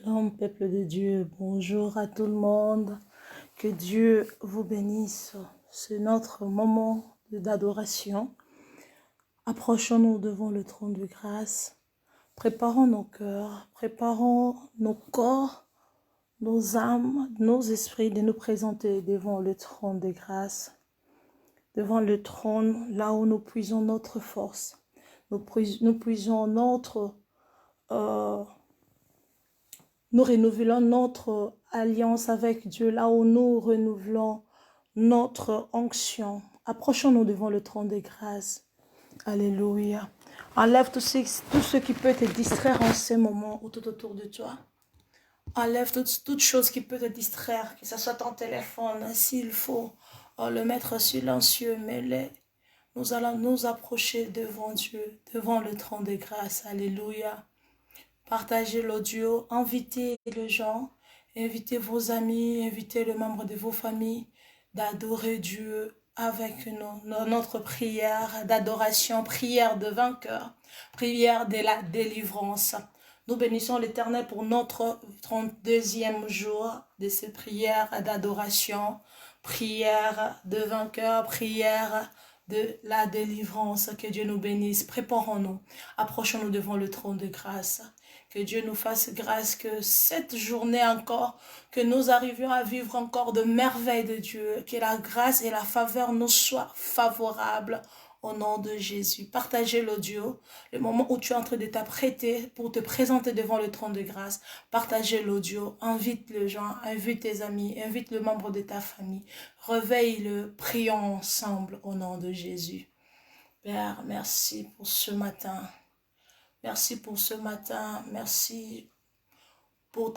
Shalom, peuple de Dieu, bonjour à tout le monde, que Dieu vous bénisse. C'est notre moment d'adoration. Approchons-nous devant le trône de grâce, préparons nos cœurs, préparons nos corps, nos âmes, nos esprits de nous présenter devant le trône de grâce, devant le trône là où nous puisons notre force, nous puisons notre... Nous renouvelons notre alliance avec Dieu, là où nous renouvelons notre onction. Approchons-nous devant le trône de grâce. Alléluia. Enlève tout ce qui peut te distraire en ce moment ou tout autour de toi. Enlève toute chose qui peut te distraire, que ce soit ton téléphone, s'il faut le mettre silencieux, mais nous allons nous approcher devant Dieu, devant le trône de grâce. Alléluia. Partagez l'audio, invitez les gens, invitez vos amis, invitez les membres de vos familles d'adorer Dieu avec nous. Notre prière d'adoration, prière de vainqueur, prière de la délivrance. Nous bénissons l'Éternel pour notre 32e jour de ces prières d'adoration, prière de vainqueur, prière de la délivrance. Que Dieu nous bénisse. Préparons-nous, approchons-nous devant le trône de grâce. Que Dieu nous fasse grâce, que cette journée encore, que nous arrivions à vivre encore de merveilles de Dieu, que la grâce et la faveur nous soient favorables au nom de Jésus. Partagez l'audio, le moment où tu es en train de t'apprêter pour te présenter devant le trône de grâce. Partagez l'audio, invite les gens, invite tes amis, invite le membre de ta famille. Réveille-le, prions ensemble au nom de Jésus. Père, merci pour ce matin. Merci pour ce matin, merci pour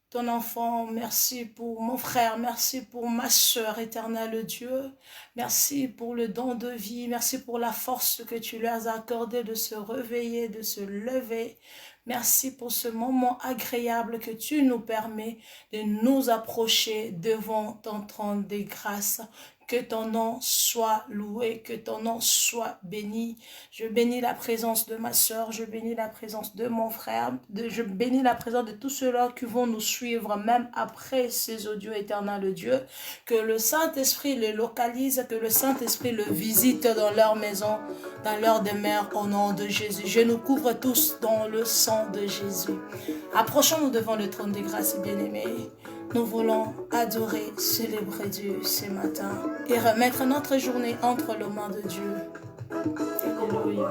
ton enfant, merci pour mon frère, merci pour ma soeur, éternel Dieu. Merci pour le don de vie, merci pour la force que tu leur as accordée de se réveiller, de se lever. Merci pour ce moment agréable que tu nous permets de nous approcher devant ton trône de grâce. Que ton nom soit loué, que ton nom soit béni. Je bénis la présence de ma soeur, je bénis la présence de mon frère, je bénis la présence de tous ceux-là qui vont nous suivre, même après ces audios éternels, Dieu. Que le Saint-Esprit les localise, que le Saint-Esprit le visite dans leur maison, dans leur demeure, au nom de Jésus. Je nous couvre tous dans le sang de Jésus. Approchons-nous devant le trône de grâce, bien-aimés. Nous voulons adorer, célébrer Dieu ce matin et remettre notre journée entre les mains de Dieu. Alléluia.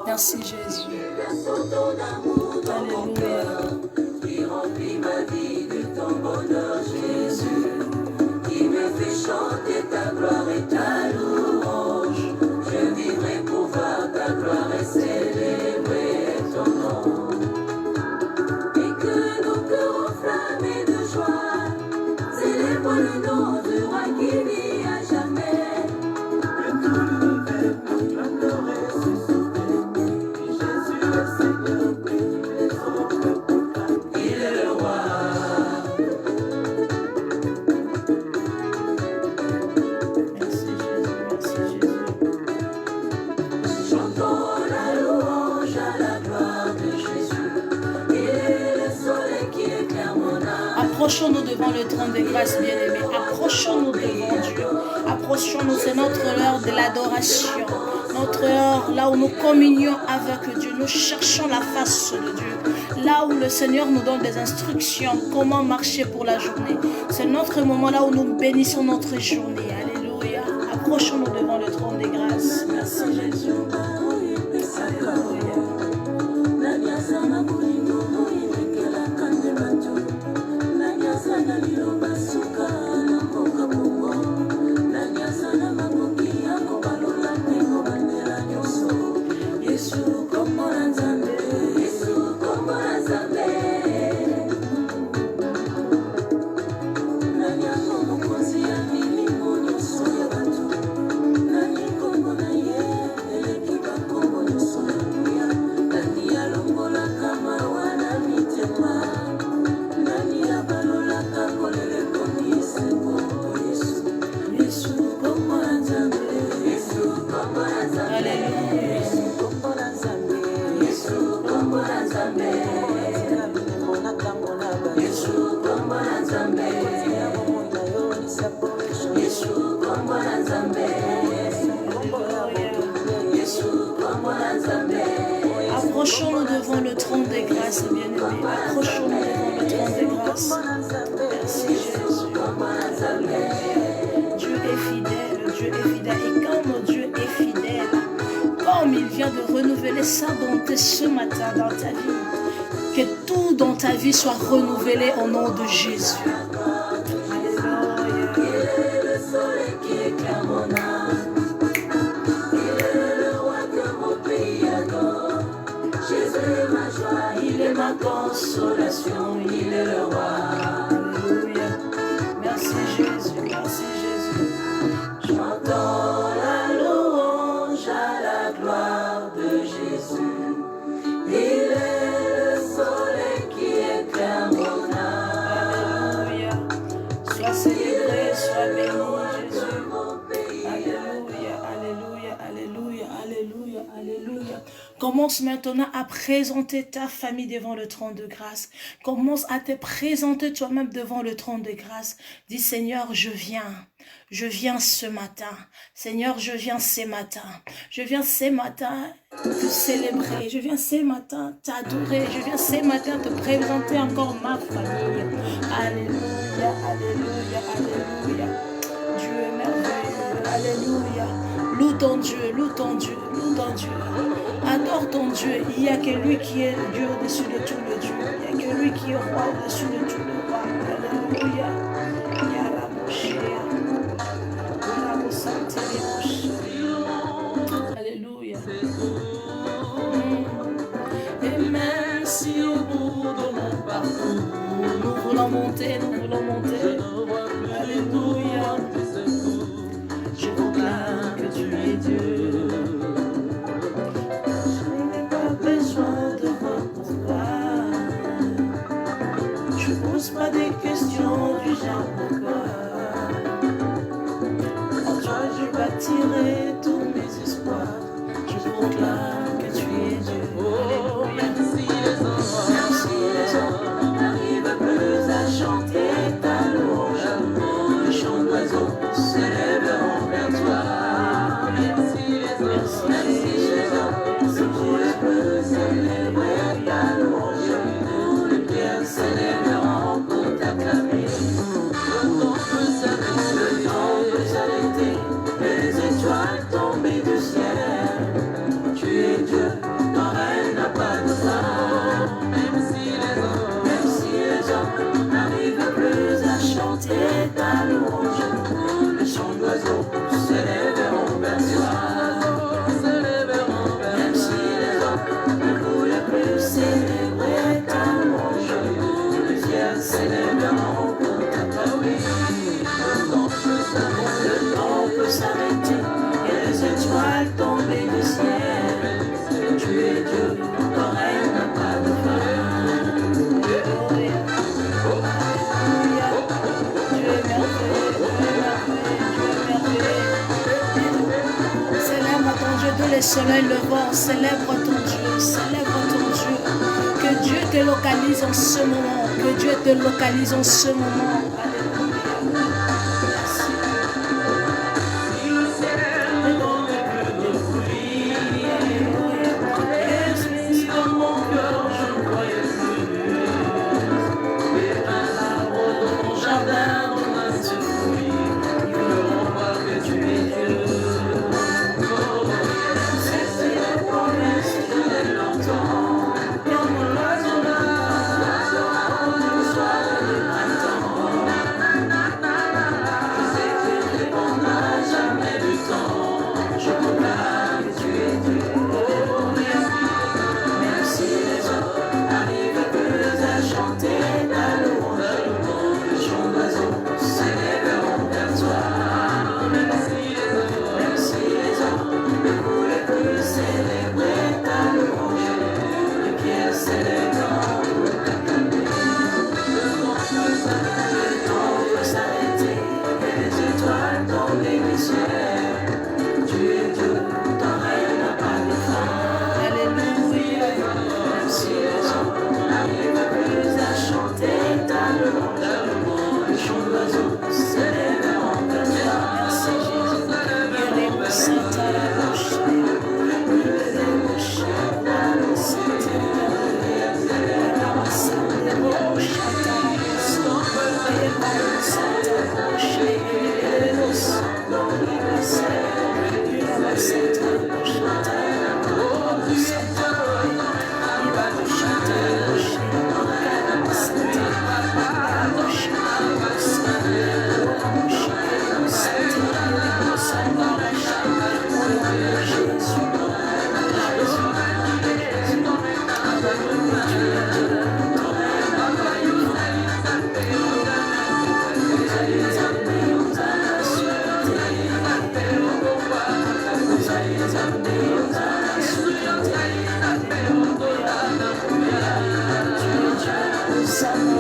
Merci Jésus. Alléluia. Qui remplit ma vie de ton bonheur, Jésus. Qui me fait chanter ta gloire et ta louange. Je vivrai pour voir ta gloire et célébrer ton nom. Enflammés de joie, célèbre le nom du roi qui vit à jamais. Que tout l'univers proclame le ressuscité. Et Jésus est Seigneur, bénis les autres proclament. Il est le roi. Merci Jésus, merci Jésus. Chantons la louange à la gloire de Jésus. Il est le soleil qui éclaire mon âme. Approchons-nous devant le trône de grâce, bien-aimés. Approchons-nous devant Dieu. Approchons-nous, c'est notre heure de l'adoration. Notre heure là où nous communions avec Dieu. Nous cherchons la face de Dieu. Là où le Seigneur nous donne des instructions, comment marcher pour la journée. C'est notre moment là où nous bénissons notre journée. Alléluia. Approchons-nous devant le trône de grâce. Merci Jésus. Alléluia. Nani Approchons-nous devant le trône des grâces, bien-aimés. Approchons-nous devant le trône des grâces. Merci Jésus. Dieu est fidèle, Dieu est fidèle. Et comme Dieu est fidèle, comme il vient de renouveler sa bonté ce matin dans ta vie, que tout dans ta vie soit renouvelé au nom de Jésus. Alléluia. Il est le soleil qui éclaire mon âme. Il est le roi que mon pays adore. Jésus est ma joie, il est ma consolation, il est le roi. Alléluia. Merci Jésus, merci Jésus. Chantons la louange à la gloire de Jésus. Il est le soleil qui éclaire mon âme. Alléluia. Sois célébré, sois béni, Jésus. Mon pays Alléluia, alléluia, alléluia, alléluia, alléluia. Commence maintenant à présenter ta famille devant le trône de grâce. Commence à te présenter toi-même devant le trône de grâce. Dis Seigneur, je viens. Je viens ce matin. Seigneur, je viens ce matin. Je viens ce matin te célébrer. Je viens ce matin t'adorer. Je viens ce matin te présenter encore ma famille. Alléluia, alléluia, alléluia. Dieu est merveilleux. Alléluia. Loue ton Dieu, loue ton Dieu, loue ton Dieu. Adore ton Dieu. Il n'y a que lui qui est Dieu au-dessus de tout le Dieu. Il n'y a que lui qui est roi au-dessus de tout le roi. Alléluia. Alléluia. Et même si au bout de mon parcours, Nous voulons monter, nous voulons monter. Alléluia. je proclame que tu es Dieu. Je n'ai pas besoin de voir pourquoi. Je ne pose pas des questions du genre pourquoi. En toi je bâtirai tous mes espoirs. Je proclame que tu es Dieu. Alléluia. Si les hommes n'arrivent plus à chanter ta louange, les chants d'oiseaux s'élèveront vers toi. Même si les hommes ne pourraient plus célébrer ta louange, les pierres s'élèveront pour t'acclamer. Le temps peut s'arrêter, les étoiles tombées du ciel. Tu es Dieu, ton règne n'a pas de fin. Même si les hommes n'arrivent plus à chanter ta louange, les chants d'oiseaux s'élèveront vers toi. Même si les hommes ne voulaient plus célébrer ta louange, les pierres s'élèveront pour t'acclamer. Le temps peut s'arrêter et les étoiles tomber du ciel. Tu es Dieu, ton règne n'a pas de fin. Alléluia. Alléluia. Dieu est merveilleux, Dieu est merveilleux, Dieu est merveilleux. Célèbre ton Dieu de les soleils levants, célèbre ton Dieu, célèbre ton Dieu. Que Dieu te localise en ce moment, que Dieu te localise en ce moment. Alléluia. Merci. Si le ciel ne donnait plus de pluie, Alléluia. et si dans mon cœur je ne croyais plus, et un arbre dans mon jardin donne un seul fruit, ils verront voir que tu es Dieu. C'est la promesse que je l'entends, comme l'oiseau là, au soir du printemps.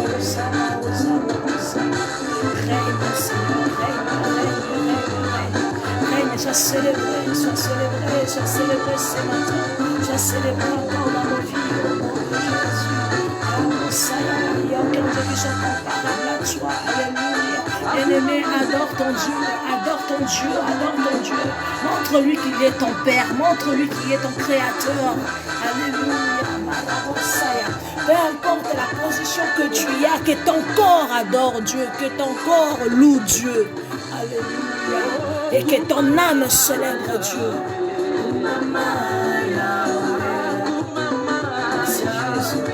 Hosanna, Hosanna, Hosanna. Règne, Seigneur, règne, sois célébré ce matin, sois célébré encore dans nos vies, au nom de Jésus. Il n'y a aucun Dieu qui soit comparable à toi, alléluia. Bien-aimé, adore ton Dieu, adore ton Dieu, adore ton Dieu. Montre-lui qu'il est ton Père, montre-lui qu'il est ton Créateur, alléluia. Peu importe la position que tu y as, que ton corps adore Dieu, que ton corps loue Dieu, alléluia. Et que ton âme célèbre Dieu. Merci Jésus.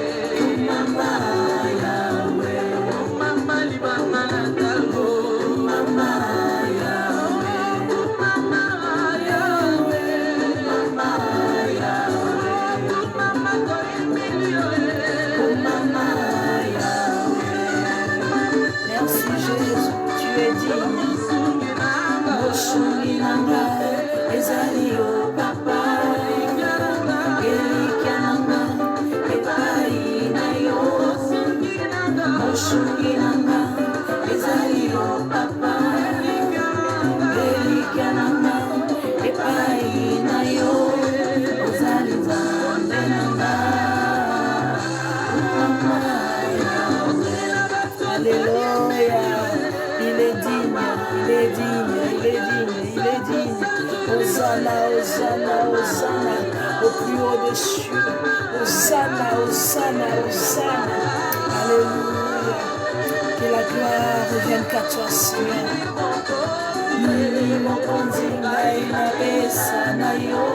Merci Jésus, tu es digne. Moshunginanga, ezali o papa. Elikiananga, epai na yo. Moshunginanga, ezali o papa. Elikiananga, epai na yo. Ozali nzambe nanga. Alléluia, il est digne, il est digne, il est digne, il est digne. Hosanna, Hosanna, Hosanna, au plus haut des cieux. Hosanna, Hosanna, Hosanna. Alléluia, que la gloire revienne qu'à toi, Seigneur. Nini mokonzi ngai na pesa na yo.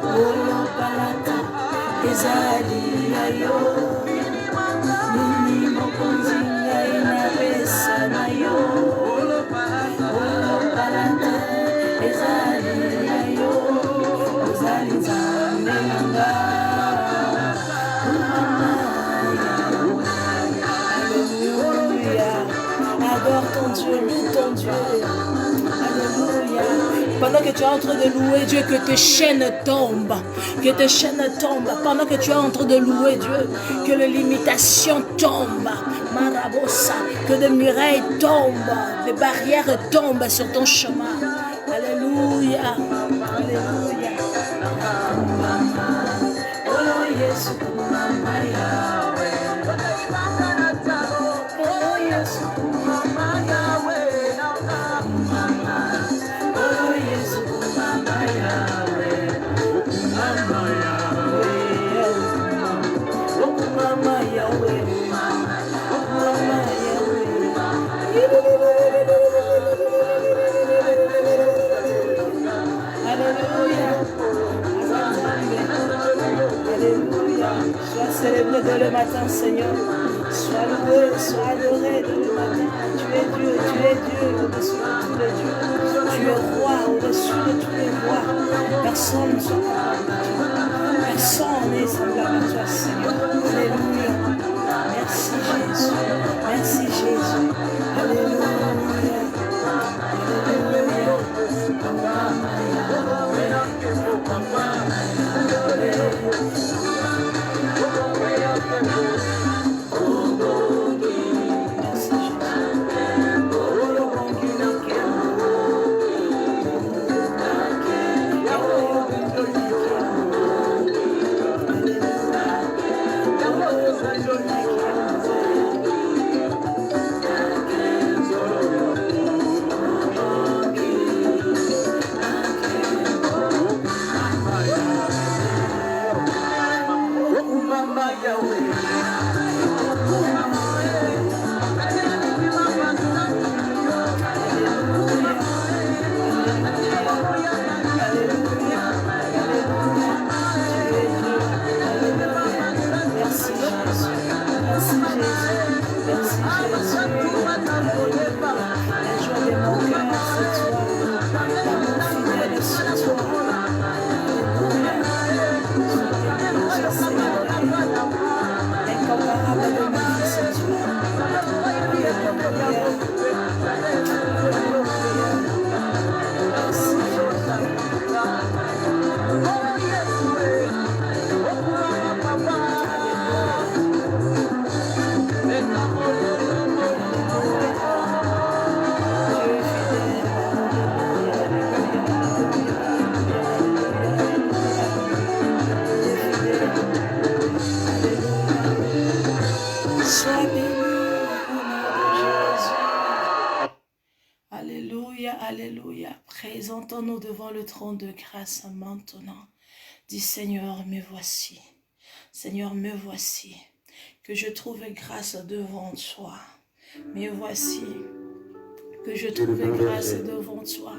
Olo palata ezali ya yo. Nini mokonzi ngai na pesa na yo. Olo palata ezali ya yo. Ozali nzambe na nga. Alléluia. Adore ton Dieu, loue ton Dieu. Alléluia. Pendant que tu es en train de louer Dieu, que tes chaînes tombent. Que tes chaînes tombent. Pendant que tu es en train de louer Dieu, que les limitations tombent. Marabosa. Que des murailles tombent. Des barrières tombent sur ton chemin. Alléluia. Alléluia. Oh Jésus. Sois célébré dès le matin, Seigneur. Sois loué, sois adoré dès le matin. Tu es Dieu au-dessus de tous les dieux. Tu es roi au-dessus de tous les rois. Personne ne soit comparable à toi. Personne n'est semblable à toi, Seigneur. Alléluia. Merci Jésus. Merci Jésus. Alléluia. Sois béni au nom de Jésus. Alléluia, alléluia. Présentons-nous devant le trône de grâce maintenant. Dis Seigneur, me voici. Seigneur, me voici. Que je trouve grâce devant toi. Me voici. Que je trouve grâce devant toi.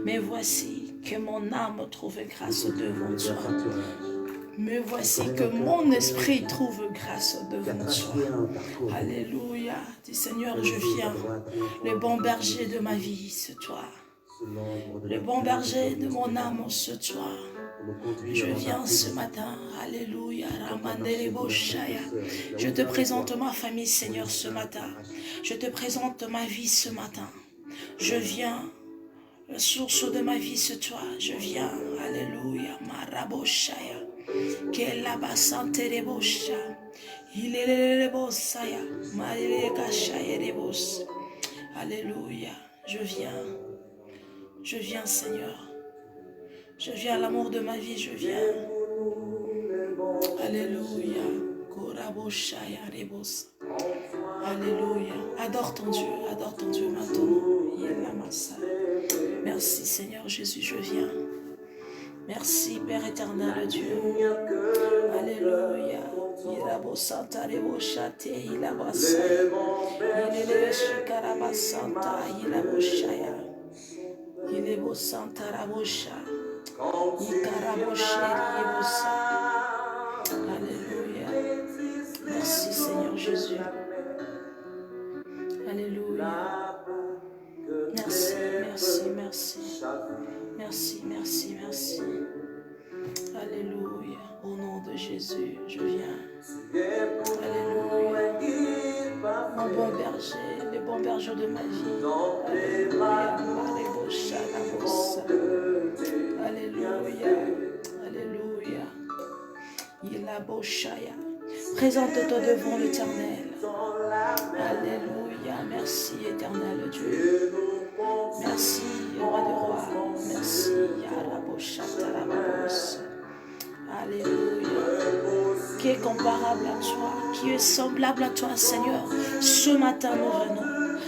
Me voici. Que mon âme trouve grâce devant toi. Me voici, que mon esprit trouve grâce devant toi. Alléluia. Dis Seigneur, je viens. Le bon berger de ma vie, c'est toi. Le bon berger de mon âme, c'est toi. Je viens ce matin. Alléluia. Je te présente ma famille, Seigneur, ce matin. Je te présente ma vie ce matin. Je viens. La source de ma vie, c'est toi. Je viens. Alléluia. Maraboshaya. Kela basante rebosha. Ilele rebosaya. Mareka shaya rebos. Alléluia. Je viens. Je viens, Seigneur. Je viens à l'amour de ma vie. Je viens. Alléluia. Koraboshaya rebos. Alléluia. Adore ton Dieu maintenant. Yela masa. Merci Seigneur Jésus, je viens. Merci Père éternel Dieu. Alléluia. Irabo santa rebo shate ilaba saya. Ilele shikaraba santa ilabo shaya. Ilebo santa rabosha. Ikarabo sheri ebosa. Alléluia. Merci Seigneur Jésus. Alléluia. Merci, merci, merci. Merci, merci, merci. Alléluia. Au nom de Jésus, je viens. Alléluia. Mon bon berger, le bon berger de ma vie. Alléluia. Alléluia. Alléluia. Il a beau chaya. Présente-toi devant l'Éternel. Alléluia. Merci, éternel Dieu. Merci, roi de roi. Merci, Yaraboshataramabos. Alléluia. Qui est comparable à toi, qui est semblable à toi, Seigneur. Ce matin, nous venons.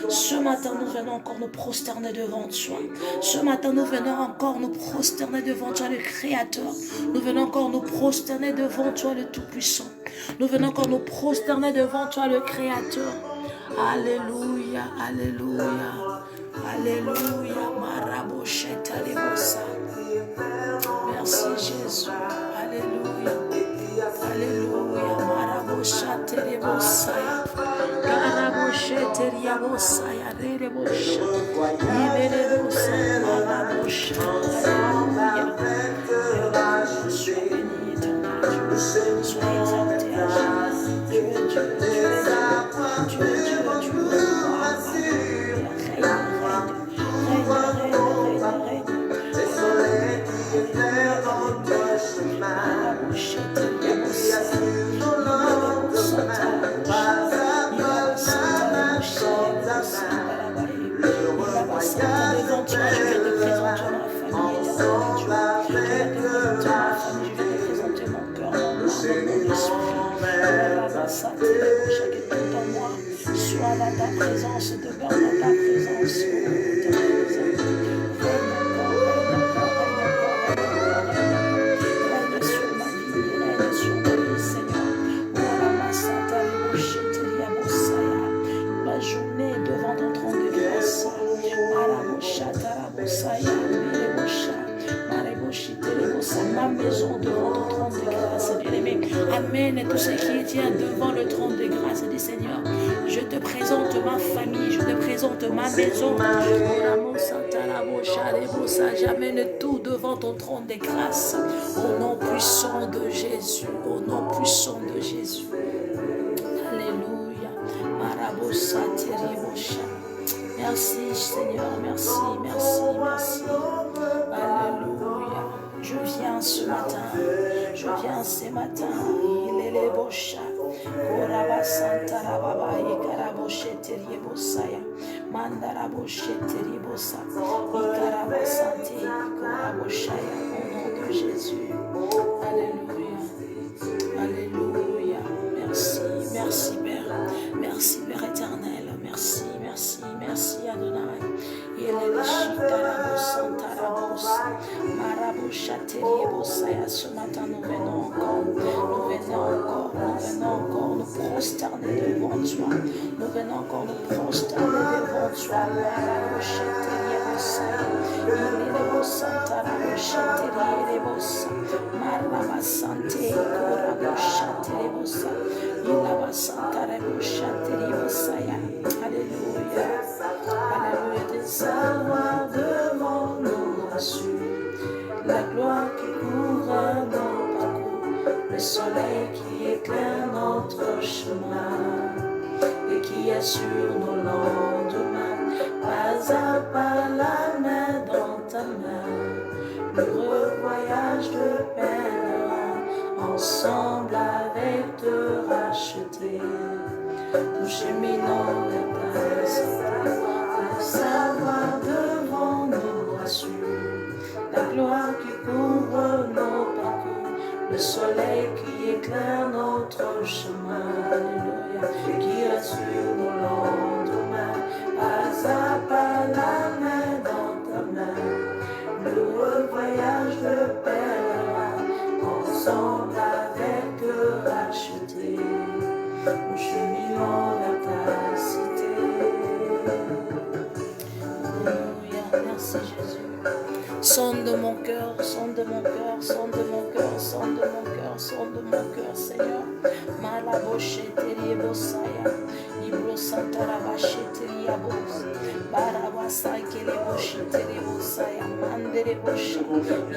Ce matin, nous venons encore nous prosterner devant toi. Ce matin, nous venons encore nous prosterner devant toi, le Créateur. Nous venons encore nous prosterner devant toi, le Tout-Puissant. Nous venons encore nous prosterner devant toi, le Créateur. Alléluia, alléluia, alléluia. Marabosheta lebosa. Merci Jésus. Alléluia, alléluia. Maraboshete lebosa. Karaboshete liabosa ya rebosha. Ibelebosa marabosha. Alléluia. Sois béni, éternel Dieu. Sois exalté à jamais. Tu es Dieu, tu es Dieu, tu es Dieu, tu es roi. Règne. Le soleil qui éclaire dans ton chemin. Il y a sur ton lendemain, pas à pas, main dans ta main. Le revoyage ensemble avec le nous cheminoons vers ta Sois dans ta présence, demeure dans ta présence. Règne sur ma vie, Seigneur. Ma journée devant ton trône de grâce. Ma maison devant ton trône de grâce, bien-aimé. Amen. Et tout ce qui tient devant le trône de grâce, dit Seigneur, je te présente ma famille, je te présente ma maison. J'amène tout devant ton trône de grâce. Au nom puissant de Jésus, au nom puissant de Jésus. Alléluia. Merci Seigneur, merci, merci, merci. Alléluia. Je viens ce matin, il est les bocha. Koraba Santa Rababa et Karaboshete Riebosaya. Mandaraboshete Riebosa. Ikaraba Sante Koraboshaya. Au nom de Jésus. Alléluia. Alléluia. Merci, merci Père. Merci. Ce matin, nous venons encore, nous prosterner devant toi. Nous venons encore nous prosterner devant toi. Alléluia. Alléluia. De savoir devant nous rassurer. La gloire qui couvre nos parcours, le soleil qui éclaire notre chemin et qui assure nos lendemains, pas à pas la main dans ta main, l'heureux voyage de pèlerin, ensemble avec te racheter, nous cheminons vers ta cité, le savoir devant nous rassure. La gloire qui couvre nos parcours, le soleil qui éclaire notre chemin, alléluia, qui rassure nos lendemains, pas à pas la main dans ta main, l'heureux voyage de pèlerin, ensemble avec te racheter, nous cheminons vers ta cité. Alléluia, merci Jésus. Sonde de mon cœur, sonde de mon cœur, sonde de mon cœur, sonde de mon cœur, sonde de mon cœur, Seigneur. Malabosheteri bosaya, ibro santara basheteri abos, barabasa kele bosheteri bosaya, mandere bosha,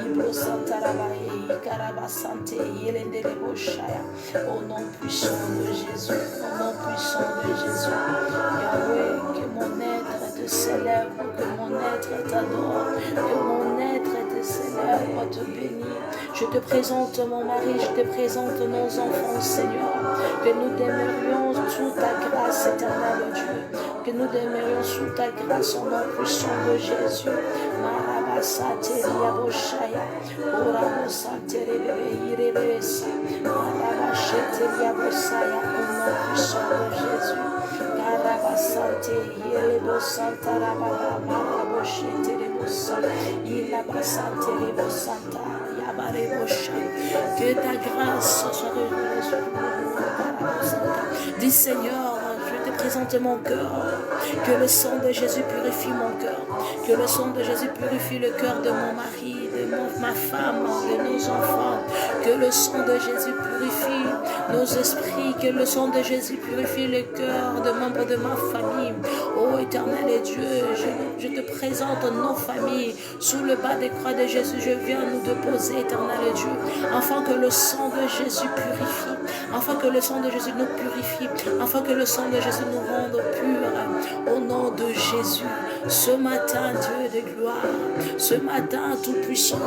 ibro santara baye, karabasante yelendere boshaya. Au nom puissant de Jésus, au nom puissant de Jésus, Yahweh, que mon être te célèbre, que mon être t'adore, que mon être te célèbre, te bénit. Je te présente mon mari, je te présente nos enfants, Seigneur. Que nous demeurions sous ta grâce, éternelle Dieu. Que nous demeurions sous ta grâce, au nom puissant de Jésus. Marabasateri aboshaya, orabosateri bebeyirebesa, marabasheteri abosaya, au nom puissant de Jésus. Karabasante yelebo santara baba maraboshe terebosa ilabasante lebosanta yabarebosha. Que ta grâce soit révélée sur nous. Dis Seigneur, je te présente mon cœur. Que le sang de Jésus purifie mon cœur. Que le sang de Jésus purifie le cœur de mon mari, de ma femme, de nos enfants. Que le sang de Jésus purifie nos esprits. Que le sang de Jésus purifie le cœur de membres de ma famille. Ô éternel et Dieu, je te présente nos familles. Sous le bas des croix de Jésus, je viens nous déposer, éternel et Dieu, afin que le sang de Jésus purifie. Afin que le sang de Jésus nous purifie. Afin que le sang de Jésus nous rende purs. Au nom de Jésus, ce matin, Dieu de gloire, ce matin tout-puissant,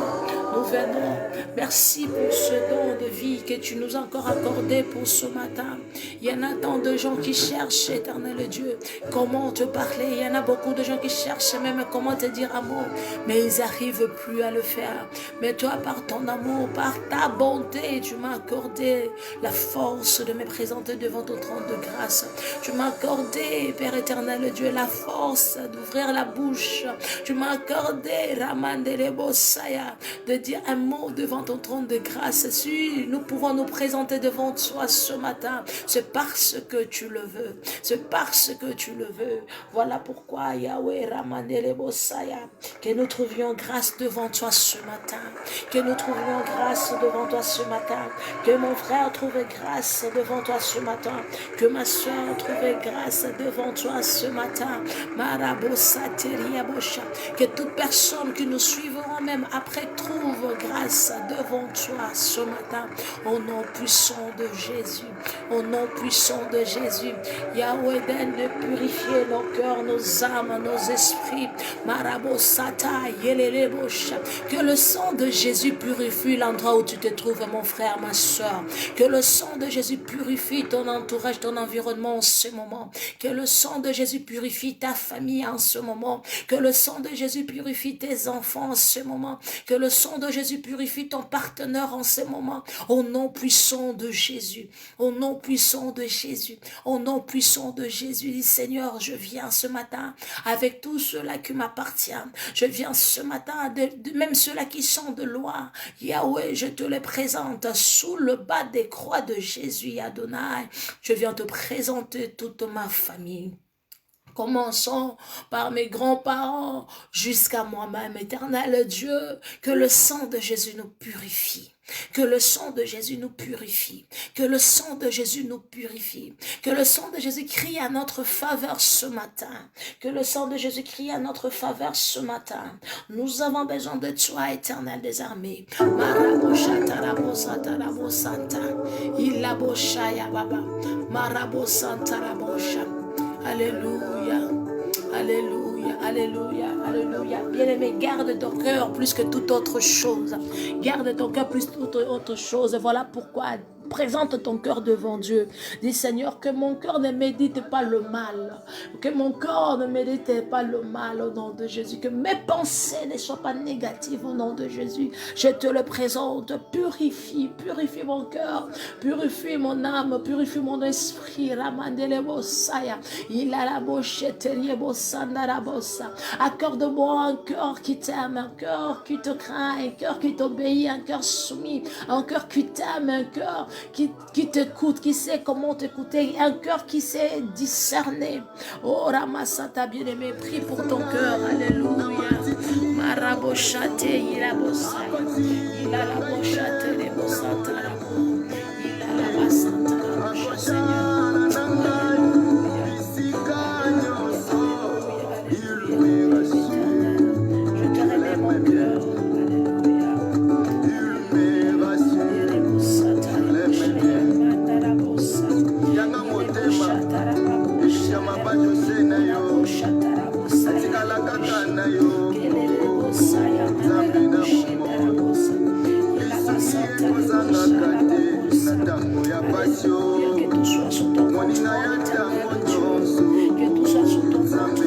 nous venons. Merci pour ce don de vie que tu nous as encore accordé pour ce matin. Il y en a tant de gens qui cherchent, éternel Dieu, comment te parler. Il y en a beaucoup de gens qui cherchent même comment te dire amour, mais ils n'arrivent plus à le faire. Mais toi, par ton amour, par ta bonté, tu m'as accordé la force de me présenter devant ton trône de grâce. Tu m'as accordé, Père éternel Dieu, la force d'ouvrir la bouche. Tu m'as accordé, Ramandele Bosaya, de dire un mot devant ton trône de grâce. Si nous pouvons nous présenter devant toi ce matin, c'est parce que tu le veux. C'est parce que tu le veux. Voilà pourquoi, Yahweh, Ramandele Bosaya, que nous trouvions grâce devant toi ce matin. Que nous trouvions grâce devant toi ce matin. Que mon frère trouve grâce devant toi ce matin. Que ma soeur trouve grâce devant toi ce matin. Que toute personne qui nous suivra même après trouve grâce devant toi ce matin. Au nom puissant de Jésus. Au nom puissant de Jésus. Yahweh, donne de purifier nos cœurs, nos âmes, nos esprits. Que le sang de Jésus purifie l'endroit où tu te trouves, mon frère, ma soeur. Que le sang de Jésus purifie ton entourage, ton environnement en ce moment. Que le sang de Jésus purifie ta famille en ce moment. Que le sang de Jésus purifie tes enfants en ce moment. Que le sang de Jésus purifie ton partenaire en ce moment. Au nom puissant de Jésus. Au nom puissant de Jésus. Au nom puissant de Jésus. Dis Seigneur, je viens ce matin avec tout cela qui m'appartient. Je viens ce matin, même ceux-là qui sont de loin. Yahweh, je te les présente sous le bas des croix de Jésus, Adonai. Je viens te présenter toute ma famille. Commençons par mes grands-parents jusqu'à moi-même, éternel Dieu, que le sang de Jésus nous purifie. Que le sang de Jésus nous purifie. Que le sang de Jésus nous purifie. Que le sang de Jésus crie à notre faveur ce matin. Que le sang de Jésus crie à notre faveur ce matin. Nous avons besoin de toi, éternel des armées. Alléluia. Alléluia, alléluia, alléluia. Bien-aimé, garde ton cœur plus que toute autre chose. Garde ton cœur plus que toute autre chose. Voilà pourquoi présente ton cœur devant Dieu. Dis Seigneur, que mon cœur ne médite pas le mal. Que mon cœur ne médite pas le mal au nom de Jésus. Que mes pensées ne soient pas négatives au nom de Jésus. Je te le présente. Purifie, purifie mon cœur. Purifie mon âme. Purifie mon esprit. Ramandele Bosaya. Il a la bocheterie Bosanda Bossa. Accorde-moi un cœur qui t'aime, un cœur qui te craint, un cœur qui t'obéit, un cœur soumis, un cœur qui t'aime, un cœur qui t'écoute, qui sait comment t'écouter, un cœur qui sait discerner. Oh Ramasata bien-aimé, prie pour ton cœur. Alléluia. Marabochate, il a bossa. Il a la bochate, les bossata, il a la bassata, la bocha, Seigneur. Je te remets mon cœur. Que tout soit sous ton contrôle, que tout soit sous ton contrôle.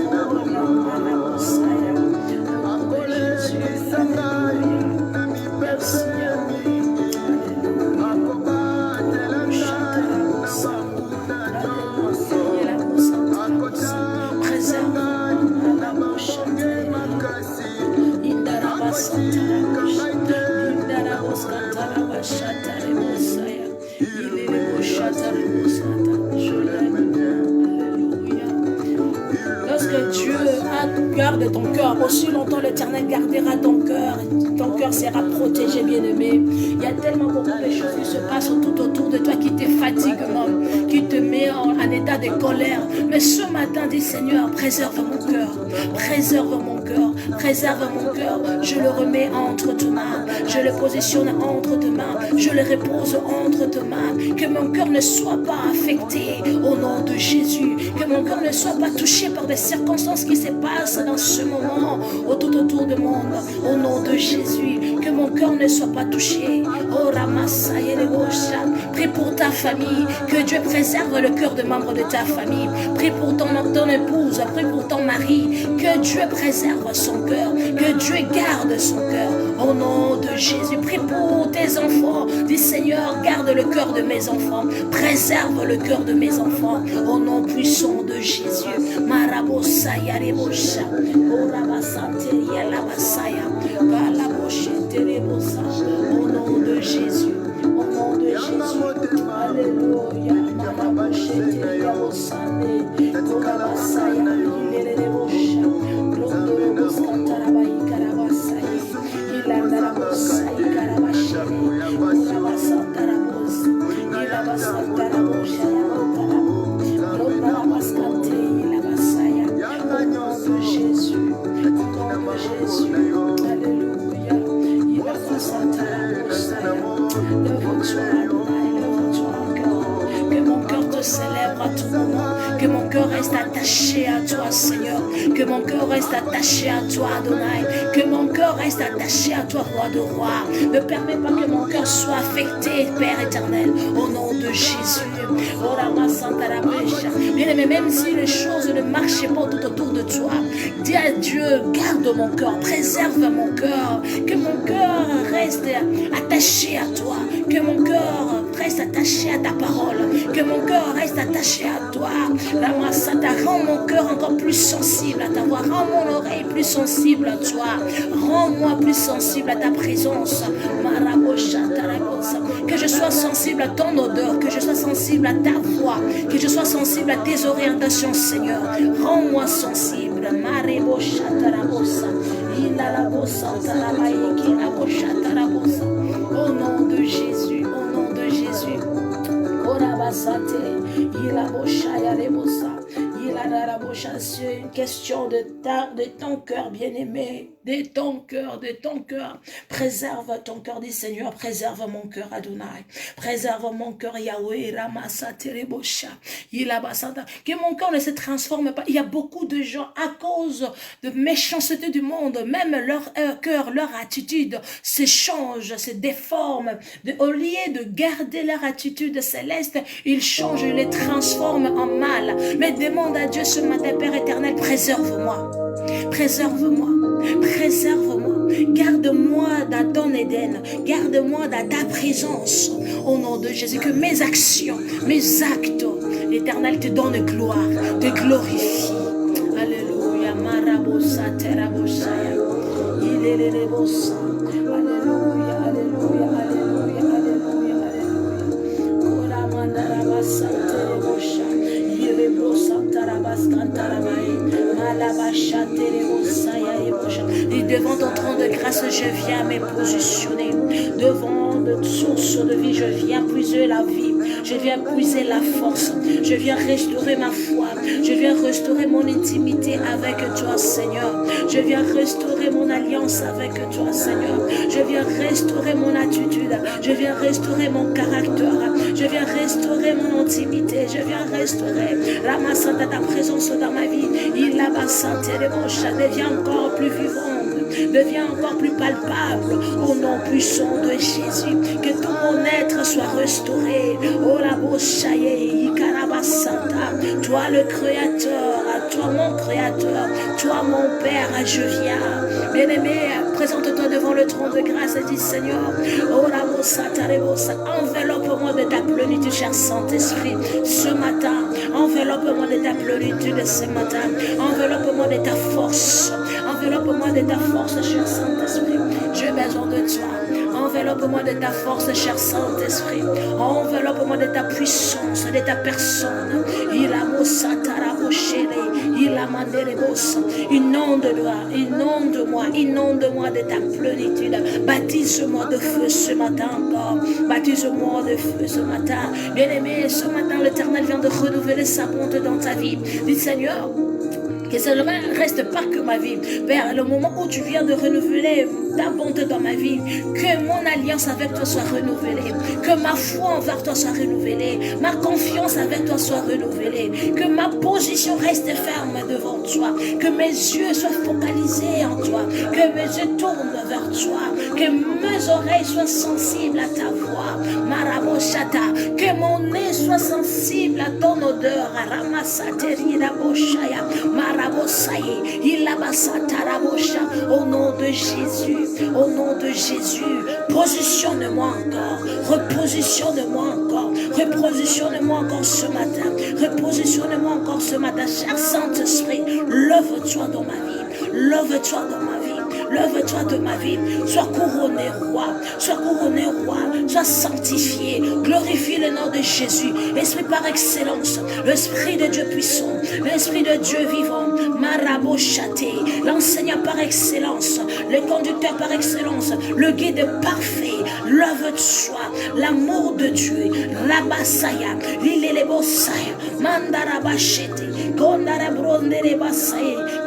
Lorsque Dieu garde ton cœur, aussi longtemps l'Éternel gardera ton cœur. Ton cœur sera protégé, bien-aimé. Il y a tellement beaucoup de choses qui se passent tout autour de toi qui te fatiguent, qui te met en état de colère. Mais ce matin, dis Seigneur, préserve mon cœur. Préserve mon cœur. Préserve mon cœur. Je le remets entre tes mains. Je le positionne entre tes mains. Je le repose entre tes mains. Que mon cœur ne soit pas affecté au nom de Jésus. Que mon cœur ne soit pas touché par des circonstances qui se passent dans ce moment tout autour du monde. Au nom de Jésus. Que mon cœur ne soit pas touché. Oh Ramassa Yerebosha. Prie pour ta famille. Que Dieu préserve le cœur des membres de ta famille. Prie pour ton épouse. Prie pour ton mari. Que Dieu préserve son cœur. Que Dieu garde son cœur. Au nom de Jésus. Prie pour tes enfants. Dis Seigneur, garde le cœur de mes enfants. Préserve le cœur de mes enfants. Au nom puissant de Jésus. Marabosa Yarebosha. Orabasante Yalabasaya. Balaboshete Rebosa. Au nom de Jésus. Au nom de Jésus. Alléluia. Maraboshete Yabosane. Orabasaya. Ilerebosha. Rondoroboscantarabai Carabasai. Ilandarabosai Carabashari. Urabasantarabos. Ilabasantarabosha Yamantarabo. Rondarabascante Ilabasaya. Au nom de Jésus. Au nom de Jésus. Alléluia. Ilabasantarabosaya. Lève-toi, Adonai, lève-toi encore. Que mon cœur te célèbre à tout moment. Que mon cœur reste attaché à toi, Seigneur. Que mon cœur reste attaché à toi, Adonai. Que mon cœur reste attaché à toi, roi de rois. Ne permets pas que mon cœur soit affecté, Père éternel, au nom de Jésus. Bien-aimé, Bien-aimé, même si les choses ne marchaient pas tout autour de toi, dis à Dieu, garde mon cœur, préserve mon cœur, que mon cœur reste attaché à toi, que mon cœur reste attaché à ta parole, que mon cœur reste attaché à toi. Ramasata, rends mon cœur encore plus sensible à ta voix, rends mon oreille plus sensible à toi, rends-moi plus sensible à ta présence. Marabosha, tarabosa. Que je sois sensible à ton odeur, que je sois sensible à ta voix, que je sois sensible à tes orientations, Seigneur. Rends-moi sensible. Marebosha, tarabosa. Ilalabosa, tarabaiki, labosha, tarabosa. Au nom de Jésus, au nom de Jésus. Korabasate, ilabosha, yarebosa. C'est une question de ton cœur, bien-aimé, de ton cœur. Préserve ton cœur, dit Seigneur, préserve mon cœur, Adonai. Préserve mon cœur, Yahweh, Ramasa, Terebosha, Ilabasata. Que mon cœur ne se transforme pas. Il y a beaucoup de gens, à cause de méchanceté du monde, même leur cœur, leur attitude se change, se déforme. Au lieu de garder leur attitude céleste, ils changent, ils les transforment en mal. Mais demande à Dieu ce matin, Père éternel, préserve-moi, préserve-moi, préserve-moi, garde-moi dans ton Éden, garde-moi dans ta présence, au nom de Jésus, que mes actions, mes actes, l'Éternel te donne gloire, te glorifie. Alléluia, Marabosa, Terabosaya, Ilelebosa, Alléluia, Alléluia, Alléluia, Alléluia, Alléluia, Koramandarabasa, Terebosha. Et devant ton trône de grâce, je viens me positionner. Devant notre source de vie, je viens puiser la vie. Je viens puiser la force. Je viens restaurer ma foi. Je viens restaurer mon intimité avec toi, Seigneur. Je viens restaurer mon alliance avec toi, Seigneur. Je viens restaurer mon attitude. Je viens restaurer mon caractère. Je viens restaurer mon intimité. Je viens restaurer Ramasanta, ta présence dans ma vie. Il a santé de mon chat. Devient encore plus vivante. Devient encore plus palpable. Au nom puissant de Jésus. Que tout mon être soit restauré. Oh la Boshaye, Ikarabasanta. Toi le Créateur. Toi mon Créateur. Toi mon Père. Je viens. Bien-aimé, présente-toi devant le trône de grâce et dis Seigneur. Oh la Bosata, enveloppe-moi de ta plénitude, cher Saint-Esprit. Ce matin, enveloppe-moi de ta plénitude ce matin. Enveloppe-moi de ta force. Enveloppe-moi de ta force, cher Saint-Esprit. J'ai besoin de toi. Enveloppe-moi de ta force, cher Saint-Esprit. Enveloppe-moi de ta puissance, de ta personne. Il a inonde-moi, inonde-moi de ta plénitude. Baptise-moi de feu ce matin encore. Baptise-moi de feu ce matin. Bien-aimé, ce matin, l'Éternel vient de renouveler sa bonté dans ta vie. Dis Seigneur, que ça ne reste pas que ma vie. Père, le moment où tu viens de renouveler ta bonté dans ma vie, que mon alliance avec toi soit renouvelée, que ma foi envers toi soit renouvelée, ma confiance avec toi soit renouvelée, que ma position reste ferme devant toi, que mes yeux soient focalisés en toi, que mes yeux tournent vers toi, que mes oreilles soient sensibles à ta voix, Maraboshata, que mon nez soit sensible à ton odeur, Ramasateri Raboshaya, Marabosaye, Ilabasatarabocha, au nom de Jésus, au nom de Jésus, positionne-moi encore, repositionne-moi encore, repositionne-moi encore ce matin, repositionne-moi encore ce matin, cher Saint-Esprit, lève-toi dans ma vie, lève-toi dans ma vie. Lève-toi de ma vie, sois couronné roi, sois sanctifié, glorifie le nom de Jésus, Esprit par excellence, l'Esprit de Dieu puissant, l'Esprit de Dieu vivant, Maraboshate, l'enseignant par excellence, le conducteur par excellence, le guide parfait, lève-toi, l'amour de Dieu, Rabasaya, Lilelebosaya, Mandarabashete, Gondarabrondere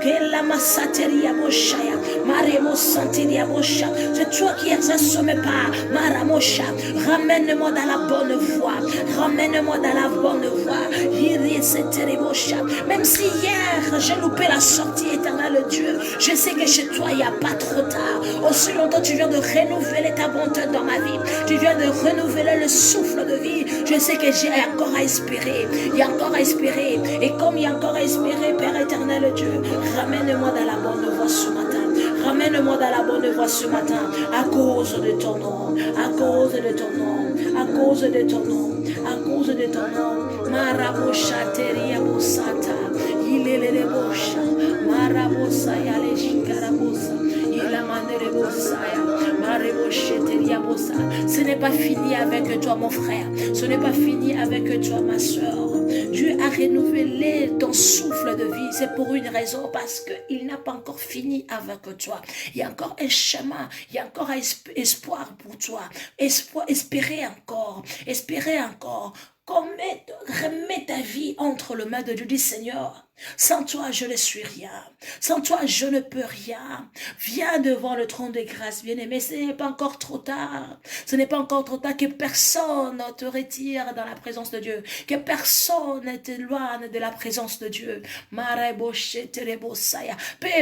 Kelamassateria Boshaya, Maremo Santiria Bosha. C'est toi qui exerces mes pas, Maramosha. Ramène-moi dans la bonne voie, ramène-moi dans la bonne voie. Iris-Teribosha. Même si hier j'ai loupé la sortie, éternelle Dieu, je sais que chez toi il n'y a pas trop tard. Aussi longtemps tu viens de renouveler ta bonté dans ma vie, tu viens de renouveler le souffle de vie, Je sais que j'ai encore à espérer. Il y a encore à espérer. Et comme il y a encore à espérer, Père éternel Dieu, ramène-moi dans la bonne voie ce matin. Ramène-moi dans la bonne voie ce matin. À cause de ton nom. À cause de ton nom. À cause de ton nom. À cause de ton nom. Marabosha teria bosata. Il est le bosha. Marabosa ya le shikarabosa. Il a mandé le bosaya. Ce n'est pas fini avec toi mon frère. Ce n'est pas fini avec toi ma soeur. Dieu a renouvelé ton souffle de vie. C'est pour une raison, parce qu'il n'a pas encore fini avec toi. Il y a encore un chemin. Il y a encore un espoir pour toi. Espérer encore. Espérer encore. Remets ta vie entre les mains de Dieu. Dis Seigneur, sans toi je ne suis rien. Sans toi je ne peux rien. Viens devant le trône de grâce, bien-aimé. Ce n'est pas encore trop tard. Ce n'est pas encore trop tard. Que personne ne te retire dans la présence de Dieu. Que personne ne t'éloigne de la présence de Dieu. Peu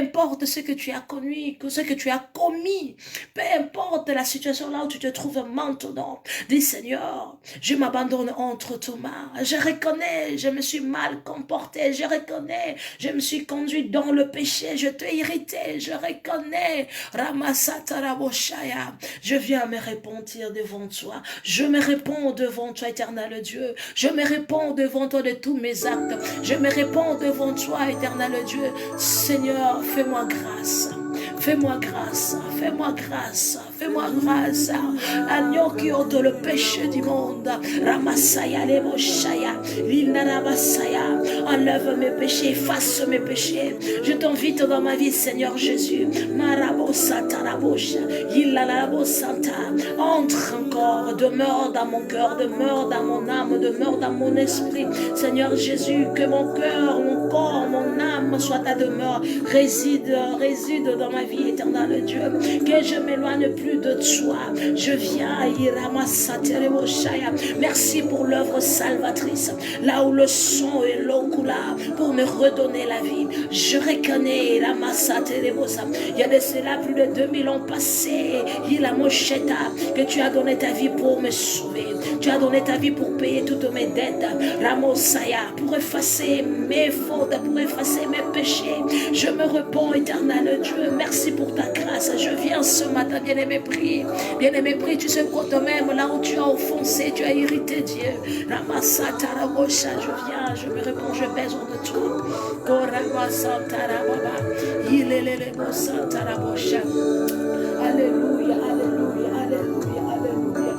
importe ce que tu as connu, ce que tu as commis. Peu importe la situation là où tu te trouves maintenant. Dis Seigneur, je m'abandonne entre tes mains. Je reconnais, je me suis mal comporté. Je reconnais, je me suis conduit dans le péché. Je t'ai irrité. Je reconnais. Je viens me repentir devant toi. Je me réponds devant toi, éternel Dieu. Je me réponds devant toi de tous mes actes. Je me réponds devant toi, éternel Dieu. Seigneur, fais-moi grâce. Fais-moi grâce, fais-moi grâce, fais-moi grâce. Agneau qui ôte le péché du monde. Ramasaya, Leboshaya, Linarabasaya. Enlève mes péchés, efface mes péchés. Je t'invite dans ma vie, Seigneur Jésus. Marabosata, Rabosha, Yilalabosanta. Entre encore, demeure dans mon cœur, demeure dans mon âme, demeure dans mon esprit. Seigneur Jésus, que mon cœur, mon corps, mon âme soit ta demeure. Réside dans ma vie, éternel Dieu. Que je m'éloigne plus de toi. Je viens, merci pour l'œuvre salvatrice. Là où le sang et l'eau coula pour me redonner la vie. Je reconnais il y a de cela plus de 2000 ans passés. Que tu as donné ta vie pour me sauver. Tu as donné ta vie pour payer toutes mes dettes. Ramosaya, pour effacer mes fautes, pour effacer mes péchés. Je me repens, éternel Dieu. Merci pour ta grâce. Je viens ce matin, bien-aimé, prier. Bien-aimé, prie, tu sais quoi toi-même, là où tu as offensé, tu as irrité Dieu. Ramasata, Ramosha, je viens, je me réponds, je baise de toi. Koramasata, Rababa, Ilelelebosata, Rabosha. Alléluia, alléluia, alléluia, alléluia.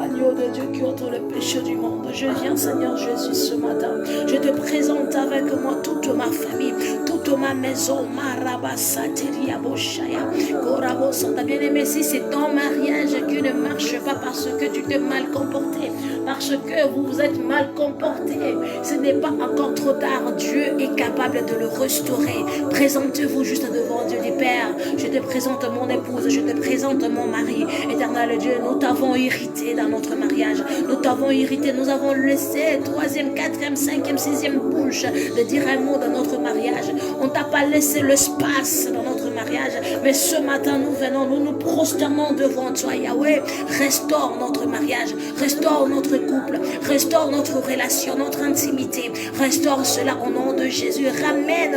Agneau de Dieu qui ôte le péché du monde. Je viens, Seigneur Jésus, ce matin. Je te présente avec moi toute ma famille, toute ma maison. Marabasateria Boshaya. Korabosanta. Bien-aimé, si c'est ton mariage qui ne marche pas parce que tu t'es mal comporté, parce que vous vous êtes mal comporté, ce n'est pas encore trop tard. Dieu est capable de le restaurer. Présentez-vous juste devant Dieu. Dis Père, je te présente mon épouse, je te présente mon mari. Éternel Dieu, nous t'avons irrité dans notre mariage. Nous t'avons irrité, nous avons laissé 3e, 4e, 5e, 6e bouche de dire un mot dans notre mariage. On t'a pas laissé l'espace dans notre mariage. Mais ce matin, nous venons, nous nous prosternons devant toi, Yahweh. Restaure notre mariage, restaure notre couple, restaure notre relation, notre intimité. Restaure cela au nom de Jésus. Remets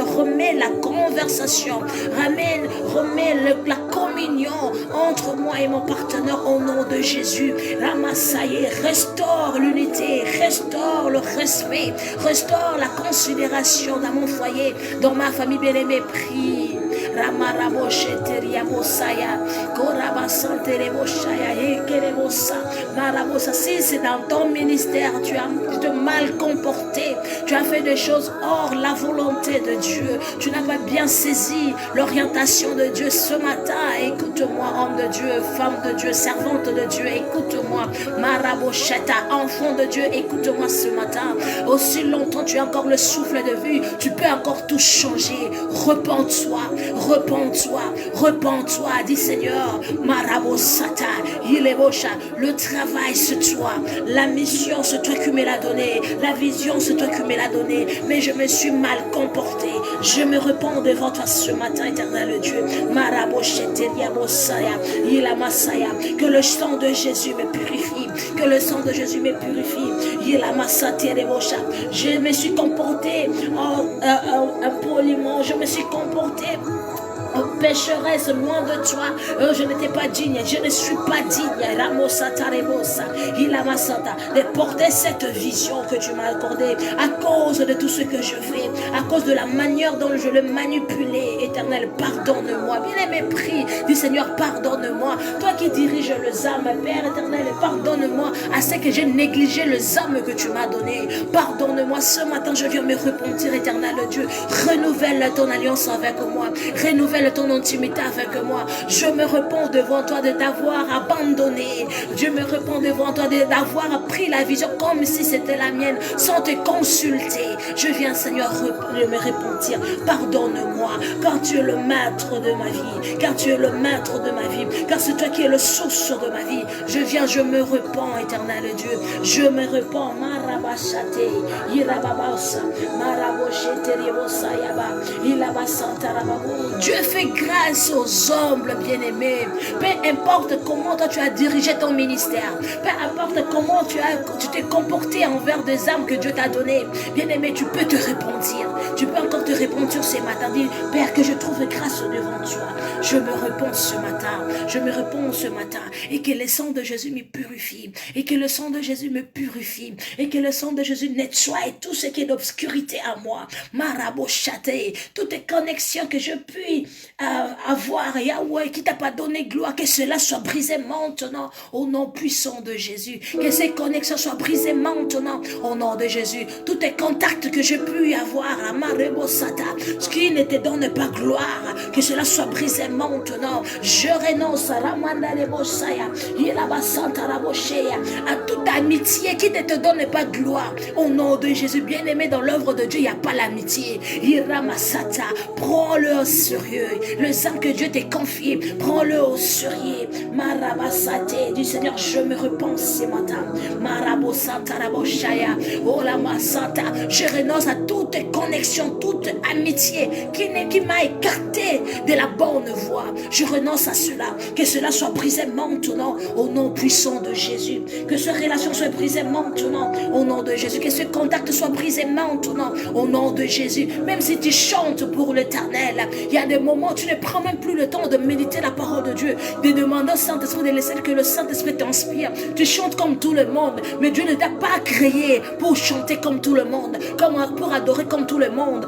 la conversation. Remets la communion entre moi et mon partenaire au nom de Jésus. Ramassaye, restaure l'unité, restaure le respect, restaure la considération dans mon foyer, dans ma famille bien-aimée. Prie. Si c'est dans ton ministère, tu te mal comporté, tu as fait des choses hors la volonté de Dieu, tu n'as pas bien saisi l'orientation de Dieu ce matin. Écoute-moi, homme de Dieu, femme de Dieu, servante de Dieu, écoute-moi. Marabosheta, enfant de Dieu, écoute-moi ce matin. Aussi longtemps tu as encore le souffle de vie, tu peux encore tout changer. Repens-toi, repens-toi, repens-toi, dis Seigneur, Marabosata, Ilebosha, le travail c'est toi, la mission c'est toi qui me l'as donné, la vision c'est toi qui me l'as donné, mais je me suis mal comporté, je me repens devant toi ce matin, éternel Dieu, Marabosheteria Bosaya, Ilamasaya, que le sang de Jésus me purifie, que le sang de Jésus me purifie, Ilamasatirebosha, je me suis comporté impoliment, je me suis comporté pécheresse loin de toi. Je n'étais pas digne, je ne suis pas digne de porter cette vision que tu m'as accordée à cause de tout ce que je fais, à cause de la manière dont je le manipulais. Éternel, pardonne-moi. Bien-aimé, prie, dis Seigneur, pardonne-moi. Toi qui diriges les âmes, Père éternel, pardonne-moi à ce que j'ai négligé les âmes que tu m'as données. Pardonne-moi, ce matin je viens me repentir, éternel Dieu. Renouvelle ton alliance avec moi, renouvelle ton intimité avec moi. Je me repens devant toi de t'avoir abandonné. Je me repens devant toi d'avoir pris la vision comme si c'était la mienne sans te consulter. Je viens, Seigneur, me repentir. Pardonne-moi, car tu es le maître de ma vie, car tu es le maître de ma vie, car c'est toi qui es le source de ma vie. Je viens, je me repens, éternel Dieu. Je me repens. Marabashate, Irababasa, Maraboshete, Ribosayaba, Ilabasanta Rababo. Dieu fait grâce aux hommes bien-aimés. Peu importe comment toi tu as dirigé ton ministère, peu importe comment tu t'es comporté envers des âmes que Dieu t'a données, bien-aimé, tu peux te repentir. Tu peux encore te repentir ce matin. Dis, Père, que je trouve grâce devant toi. Je me repens ce matin. Je me repens ce matin. Et que le sang de Jésus me purifie. Et que le sang de Jésus me purifie. Et que le sang de Jésus nettoie tout ce qui est d'obscurité à moi. Marabochate, toutes les connexions que je puis avoir, Yahweh, qui t'a pas donné gloire, que cela soit brisé maintenant au nom puissant de Jésus. Que ces connexions soient brisées maintenant au nom de Jésus. Tous les contacts que je puis avoir, ce qui ne te donne pas gloire, que cela soit brisé maintenant. Je renonce à toute amitié qui ne te donne pas gloire au nom de Jésus. Bien-aimé, dans l'œuvre de Dieu, il n'y a pas l'amitié. Prends-le au sérieux. Le âme que Dieu t'a confié, prends-le au sérieux. Marabasate, du Seigneur, je me repens ce matin. Marabosanta Raboshaya, oh la Masanta, je renonce à toute connexion, toute amitié qui m'a écarté de la bonne voie. Je renonce à cela, que cela soit brisé maintenant au nom puissant de Jésus. Que cette relation soit brisée maintenant au nom de Jésus. Que ce contact soit brisé maintenant au nom de Jésus. Même si tu chantes pour l'Éternel, il y a des moments où tu ne prends même plus le temps de méditer la parole de Dieu, de demander au Saint-Esprit de laisser que le Saint-Esprit t'inspire. Tu chantes comme tout le monde, mais Dieu ne t'a pas créé pour chanter comme tout le monde, pour adorer comme tout le monde.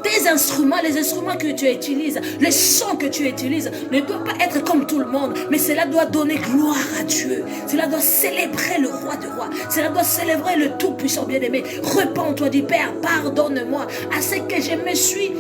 Tes instruments, les instruments que tu utilises, les sons que tu utilises ne doivent pas être comme tout le monde, mais cela doit donner gloire à Dieu. Cela doit célébrer le roi de rois. Cela doit célébrer le tout-puissant bien-aimé. Repens-toi, dis Père, pardonne-moi à ce que je me suis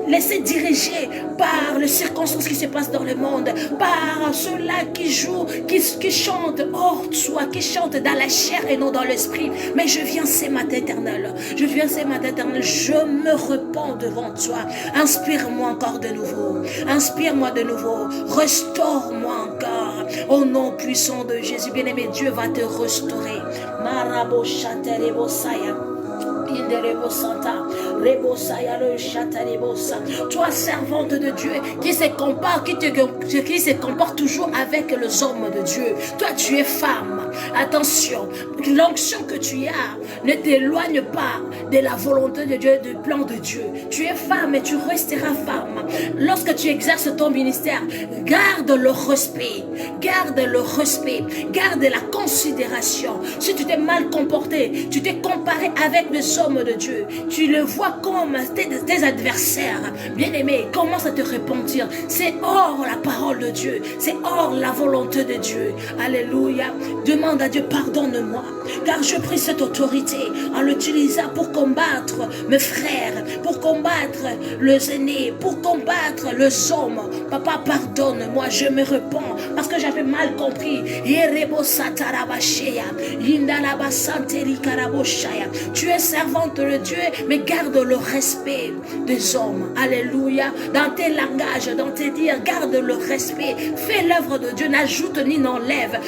laissé diriger par les circonstances qui se passent dans le monde, par ceux-là qui jouent, qui chantent hors de soi, qui chantent dans la chair et non dans l'esprit. Mais je viens ce matin, éternel. Je viens ce matin, éternel. Je me repens devant toi. Inspire-moi encore de nouveau. Inspire-moi de nouveau. Restaure-moi encore. Au nom puissant de Jésus, bien-aimé, Dieu va te restaurer. Marabo Chaterebo Saya. Toi, servante de Dieu, qui se comporte toujours avec les hommes de Dieu. Toi, tu es femme. Attention, l'onction que tu as ne t'éloigne pas de la volonté de Dieu, du plan de Dieu. Tu es femme et tu resteras femme. Lorsque tu exerces ton ministère, garde le respect. Garde le respect. Garde la considération. Si tu t'es mal comporté, tu t'es comparé avec les hommes de Dieu, tu le vois comme tes adversaires. Bien-aimé, commence à te repentir. C'est hors la parole de Dieu, c'est hors la volonté de Dieu. Alléluia. Demande à Dieu, pardonne-moi, car je prie cette autorité en l'utilisant pour combattre mes frères, pour combattre les aînés, pour combattre les hommes. Papa, pardonne-moi, je me repens parce que j'avais mal compris. Tu es servant servante de Dieu, mais garde le respect des hommes. Alléluia. Dans tes langages, dans tes dires, garde le respect. Fais l'œuvre de Dieu, n'ajoute ni n'enlève.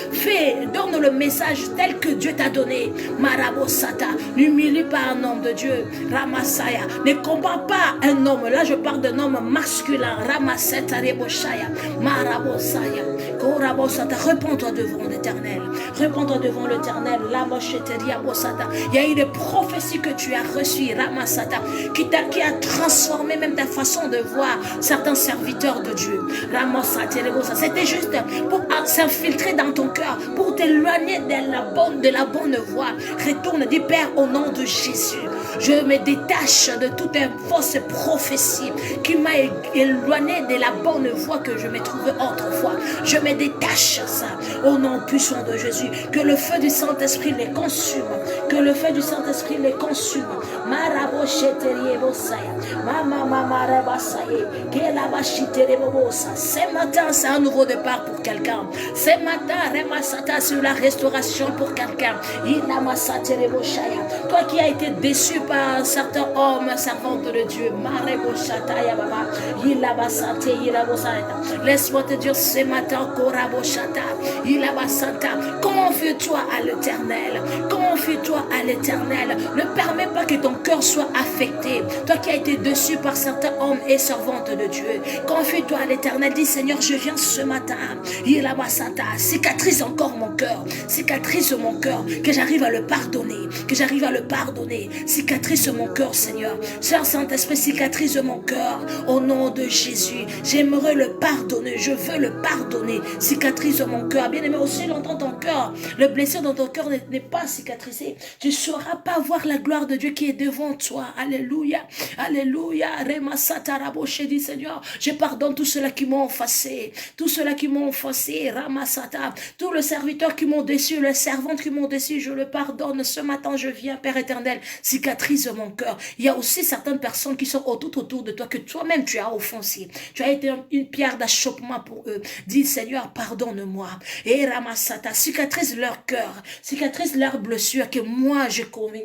Donne le message tel que Dieu t'a donné. Marabosata, n'humilie pas un homme de Dieu. Ramasaya, ne combat pas un homme. Là, je parle d'un homme masculin. Ramaseta reboshaya, marabosaya, korabosata. Réponds-toi devant l'Éternel. Réponds-toi devant l'Éternel. Il y a eu des prophéties que tu as reçues, Ramasata, qui a transformé même ta façon de voir certains serviteurs de Dieu. C'était juste pour s'infiltrer dans ton cœur, pour t'éloigner de la bonne voie. Retourne, dis Père, au nom de Jésus. Je me détache de toute fausse prophétie qui m'a éloigné de la bonne voie que je me trouvais autrefois. Je me détache ça au nom puissant de Jésus. Que le feu du Saint-Esprit les consume. Que le feu du Saint-Esprit les consume. Ce matin, c'est un nouveau départ pour quelqu'un. Ce matin, sur la restauration pour quelqu'un. Toi qui as été déçu par certains hommes, servantes de Dieu, laisse-moi te dire ce matin, confie-toi à l'Éternel. Confie-toi à l'Éternel. Ne permets pas que ton cœur soit affecté. Toi qui as été déçu par certains hommes et servantes de Dieu, confie-toi à l'Éternel. Dis Seigneur, je viens ce matin. Cicatrise encore mon cœur. Cicatrise mon cœur. Que j'arrive à le pardonner. Que j'arrive à le pardonner. Cicatrise mon cœur, Seigneur. Sœur Saint-Esprit, cicatrise mon cœur. Au nom de Jésus, j'aimerais le pardonner. Je veux le pardonner. Cicatrise mon cœur. Bien aimé, aussi longtemps ton cœur, le blessure dans ton cœur n'est pas cicatrisé. Tu ne sauras pas voir la gloire de Dieu qui est devant toi. Alléluia. Alléluia. Dit Seigneur, je pardonne tous ceux-là qui m'ont offensé. Tous ceux-là qui m'ont offensé. Ramasata. Tous les serviteurs qui m'ont déçu, les servantes qui m'ont déçu, je le pardonne. Ce matin, je viens, Père éternel, cicatrise mon cœur. Il y a aussi certaines personnes qui sont tout autour de toi, que toi-même tu as offensé. Tu as été une pierre d'achoppement pour eux. Dis Seigneur, pardonne-moi. Et Ramasata, cicatrise leur cœur, cicatrise leurs blessures que moi j'ai commis.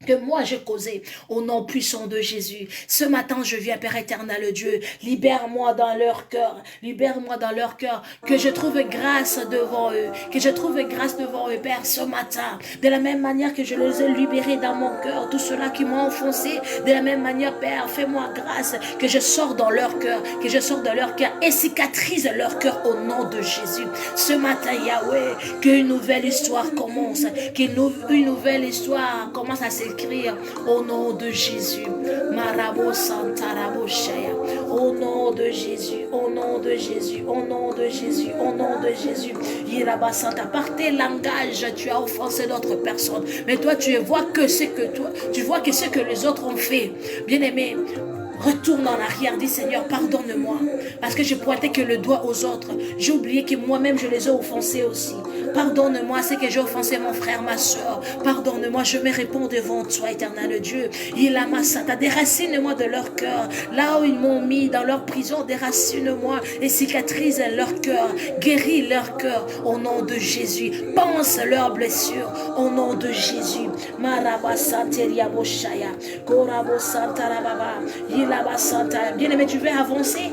Que moi j'ai causé au nom puissant de Jésus. Ce matin je viens, Père éternel Dieu, libère-moi dans leur cœur, libère-moi dans leur cœur, que je trouve grâce devant eux, que je trouve grâce devant eux, Père, ce matin, de la même manière que je les ai libérés dans mon cœur, tous ceux-là qui m'ont offensé, de la même manière, Père, fais-moi grâce, que je sors dans leur cœur, que je sors dans leur cœur et cicatrise leur cœur au nom de Jésus. Ce matin, Yahweh, qu'une nouvelle histoire commence, qu'une nouvelle histoire commence à s'écrire au nom de Jésus. Marabo Santarabo Shaya. Au nom de Jésus, au nom de Jésus, au nom de Jésus, au nom de Jésus. Iraba Santa, par tes langages, tu as offensé d'autres personnes. Mais toi, tu vois que ce que les autres ont fait. Bien-aimé, retourne en arrière, dis Seigneur, pardonne-moi. Parce que je pointais que le doigt aux autres. J'ai oublié que moi-même je les ai offensés aussi. Pardonne-moi, c'est que j'ai offensé mon frère, ma soeur. Pardonne-moi, je me réponds devant toi, éternel Dieu. Il a ma sata, déracine-moi de leur cœur. Là où ils m'ont mis dans leur prison, déracine-moi et cicatrise leur cœur. Guéris leur cœur au nom de Jésus. Pense leurs blessures au nom de Jésus. Maraba Santeria Boshaya. Korabo Santarababa. Bien-aimé, tu veux avancer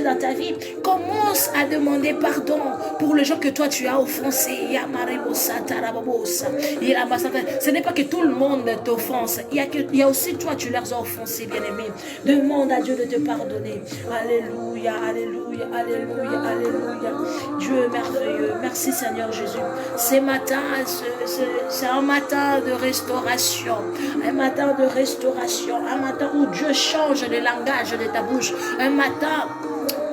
dans ta vie. Commence à demander pardon pour les gens que toi tu as offensés. Ce n'est pas que tout le monde t'offense. Il y a aussi toi, tu leur as offensés, bien-aimé. Demande à Dieu de te pardonner. Alléluia, alléluia, alléluia, alléluia. Dieu est merveilleux. Merci Seigneur Jésus. Ce matin, c'est un matin de restauration. Un matin de restauration. Un matin où Dieu change le langage de ta bouche. Un matin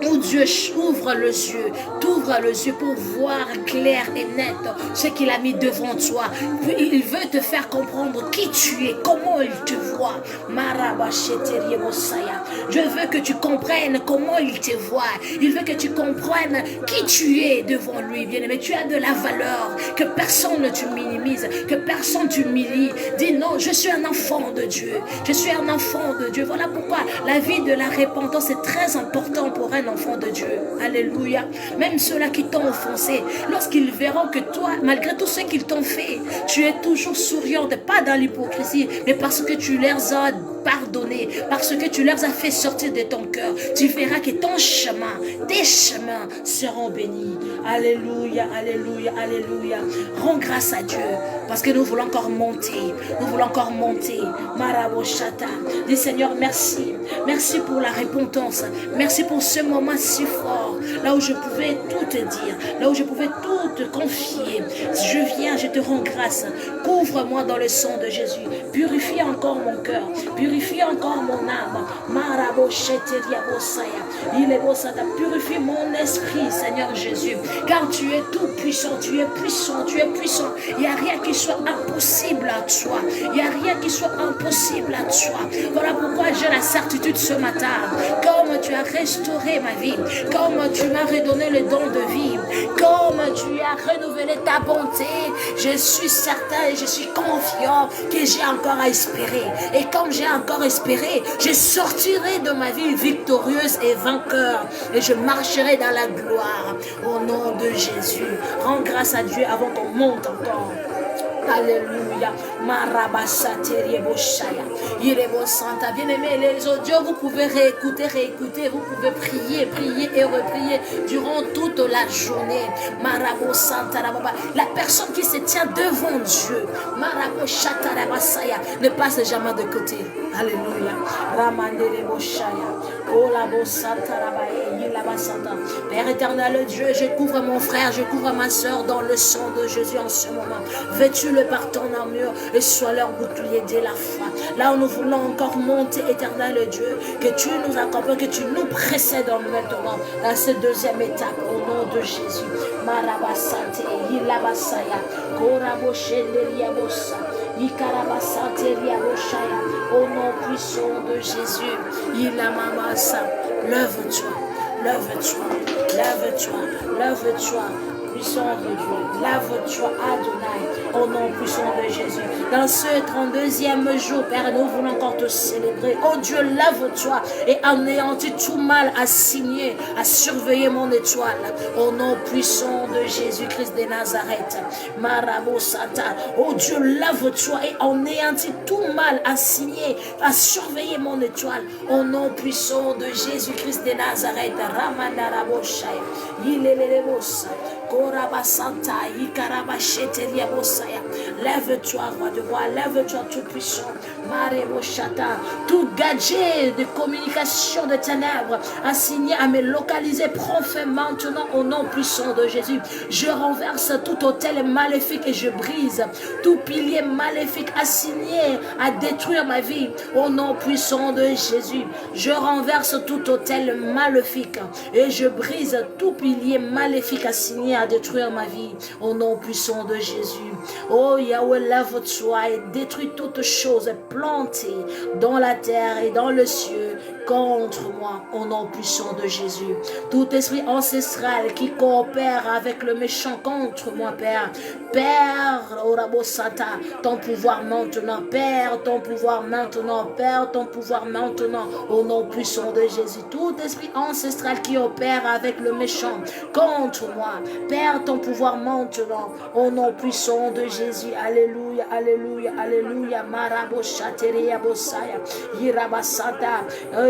où Dieu ouvre les yeux, t'ouvre les yeux pour voir clair et net ce qu'il a mis devant toi. Il veut te faire comprendre qui tu es, comment il te voit. Je veux que tu comprennes comment il te voit. Il veut que tu comprennes qui tu es devant lui. Bien-aimé, tu as de la valeur, que personne ne te minimise, que personne ne t'humilie. Dis non, je suis un enfant de Dieu. Je suis un enfant de Dieu. Voilà pourquoi la vie de la repentance est très importante pour un enfant. enfants de Dieu. Alléluia. Même ceux-là qui t'ont offensé, lorsqu'ils verront que toi, malgré tout ce qu'ils t'ont fait, tu es toujours souriante, pas dans l'hypocrisie, mais parce que tu leur as pardonné, parce que tu leur as fait sortir de ton cœur, tu verras que ton chemin, tes chemins seront bénis. Alléluia, alléluia, alléluia. Rends grâce à Dieu, parce que nous voulons encore monter, nous voulons encore monter. Maraboshata. Dis Seigneur, merci. Merci pour la repentance. Merci pour ce moment si fort, là où je pouvais tout te dire, là où je pouvais tout te confier. Je viens, je te rends grâce. Couvre-moi dans le sang de Jésus. Purifie encore mon cœur. Purifie encore mon âme. Il est beau ça. Purifie mon esprit, Seigneur Jésus. Car tu es tout puissant. Tu es puissant. Tu es puissant. Il n'y a rien qui soit impossible à toi. Il n'y a rien qui soit impossible à toi. Voilà pourquoi j'ai la certitude ce matin. Comme tu as restauré ma vie. Comme tu m'as redonné le don de vie. Comme tu as renouvelé ta bonté. Je suis certain et je suis confiant que j'ai encore à espérer. Et comme j'ai encore espéré, je sortirai de ma vie victorieuse et vainqueur. Et je marcherai dans la gloire. Au nom de Jésus. Rends grâce à Dieu avant qu'on monte encore. Alléluia. Il est beau Santa. Bien-aimés, les audios, vous pouvez réécouter, vous pouvez prier et reprier durant toute la journée. Marabo Santa. La personne qui se tient devant Dieu, Marabo Shata ne passe jamais de côté. Alléluia. Ramandere Boshaya. Père éternel Dieu, je couvre mon frère, je couvre ma soeur dans le sang de Jésus en ce moment. Vêtu-le par ton armure et sois leur bouclier de la foi. Là où nous voulons encore monter, éternel Dieu, que tu nous accompagnes, que tu nous précèdes maintenant dans cette deuxième étape au nom de Jésus. Marabasante, Yilabasaya, Koraboshenderiabosa. Au nom puissant de Jésus, lève-toi, lève-toi, lève-toi, lève-toi, puissant de Dieu, lève-toi, Adonai, au nom puissant de Jésus. Dans ce 32e jour, Père, nous voulons encore te célébrer. Oh Dieu, lève-toi et anéantis tout mal assigné, à surveiller mon étoile. Au nom puissant de Jésus-Christ de Nazareth. Marabo Sata. Oh Dieu, lève-toi et anéantis tout mal assigné, à surveiller mon étoile. Au nom puissant de Jésus-Christ de Nazareth. Ramandarabo Shaya. Yilelelebosa. Lève-toi, roi de roi, lève-toi tout puissant. Tout gadget de communication de ténèbres assigné à me localiser, prends fin maintenant au nom puissant de Jésus. Je renverse tout hôtel maléfique et je brise tout pilier maléfique assigné à détruire ma vie au nom puissant de Jésus. Je renverse tout hôtel maléfique et je brise tout pilier maléfique assigné à détruire ma vie au nom puissant de Jésus. Oh Yahweh, lève-toi et détruis toutes choses plantées dans la terre et dans le ciel contre moi au nom puissant de Jésus. Tout esprit ancestral qui coopère avec le méchant contre moi, Père, Père, Orabosata, ton pouvoir maintenant, Père, ton pouvoir maintenant, Père, ton pouvoir maintenant au nom puissant de Jésus. Tout esprit ancestral qui opère avec le méchant contre moi, Père, ton pouvoir maintenant au nom puissant de Jésus. Alléluia, alléluia, alléluia. Maraboshateria Bosaya, Yirabasata.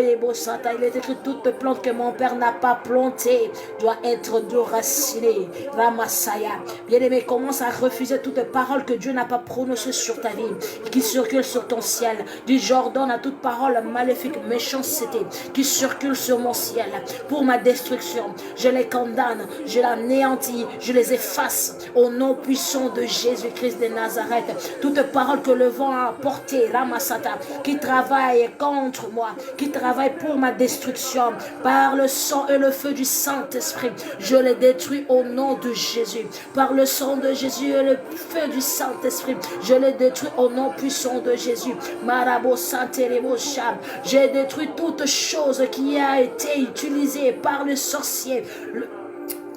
Il est écrit toute plante que mon père n'a pas plantée doit être déracinée. Ramasaya. Bien-aimé, commence à refuser toute parole que Dieu n'a pas prononcée sur ta vie, qui circule sur ton ciel. Du Jordan à toute parole maléfique, méchanceté, qui circule sur mon ciel pour ma destruction. Je les condamne, je les anéantis, je les efface au nom puissant de Jésus-Christ de Nazareth. Toute parole que le vent a portée, Ramasata, qui travaille contre moi, qui travaille pour ma destruction, par le sang et le feu du Saint-Esprit, je les détruis au nom de Jésus. Par le sang de Jésus et le feu du Saint-Esprit, je les détruis au nom puissant de Jésus. Marabo Santerebo Sham. J'ai détruit toute chose qui a été utilisée par le sorcier,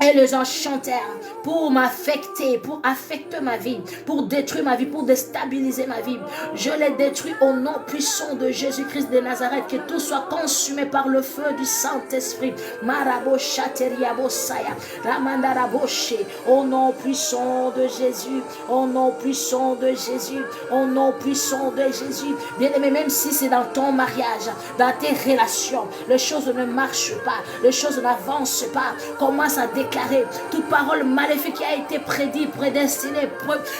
et les enchantèrent pour m'affecter, pour affecter ma vie, pour détruire ma vie, pour déstabiliser ma vie. Je les détruis au nom puissant de Jésus-Christ de Nazareth, que tout soit consumé par le feu du Saint-Esprit. Au nom puissant de Jésus, au nom puissant de Jésus, au nom puissant de Jésus. Bien-aimé, même si c'est dans ton mariage, dans tes relations, les choses ne marchent pas, les choses n'avancent pas, commence à déclarer toute parole maléfique qui a été prédite, prédestinée,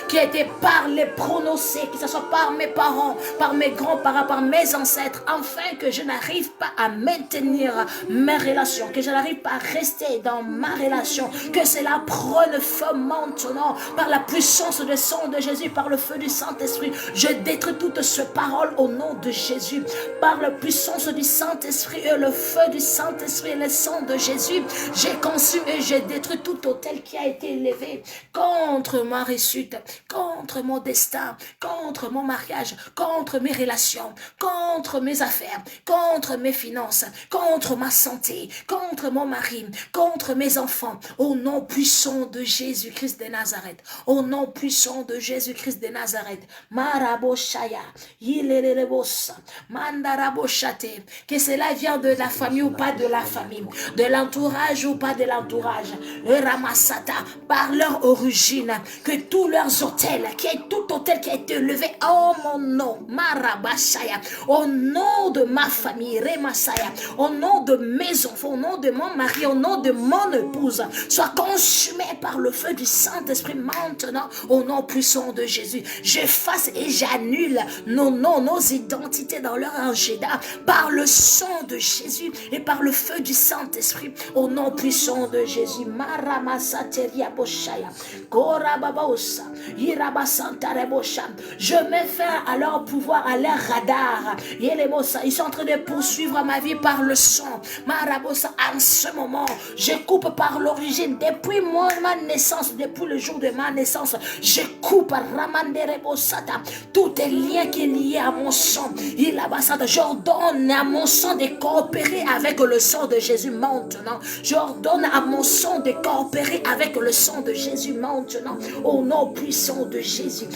qui a été parlée, prononcée, que ce soit par mes parents, par mes grands-parents, par mes ancêtres, afin que je n'arrive pas à maintenir mes relations, que je n'arrive pas à rester dans ma relation, que cela prenne feu maintenant, par la puissance du sang de Jésus, par le feu du Saint-Esprit. Je détruis toute cette parole au nom de Jésus, par la puissance du Saint-Esprit et le feu du Saint-Esprit et le sang de Jésus. J'ai conçu et j'ai détruit tout autel qui a été élevé contre ma réussite, contre mon destin, contre mon mariage, contre mes relations, contre mes affaires, contre mes finances, contre ma santé, contre mon mari, contre mes enfants, au nom puissant de Jésus-Christ de Nazareth, au nom puissant de Jésus-Christ de Nazareth. Maraboshaya, Yilelebosa, Mandaraboshate, que cela vient de la famille ou pas de la famille, de l'entourage ou pas de l'entourage, le Ramassata, par leur origine, que tous leurs hôtels, qu'il y ait tout hôtel qui a été levé en mon nom, Marabashaya, au nom de ma famille, Remasaya, au nom de mes enfants, au nom de mon mari, au nom de mon épouse, soit consumé par le feu du Saint-Esprit maintenant, au nom puissant de Jésus. J'efface et j'annule nos noms, nos identités dans leur agenda, par le sang de Jésus et par le feu du Saint-Esprit, au nom puissant de Jésus. Maramasateria boshaya, Korababaosa, Irabasantarebosha. Je mets fin à leur pouvoir, à leur radar. Ils sont en train de poursuivre ma vie par le sang. Marabosa, en ce moment, je coupe par l'origine, depuis ma naissance, depuis le jour de ma naissance, je coupe Ramanderebosata, tout est lien qui est lié à mon sang. J'ordonne à mon sang de coopérer avec le sang de Jésus maintenant. J'ordonne à mon sang de coopérer avec le sang de Jésus maintenant, au nom puissant de Jésus.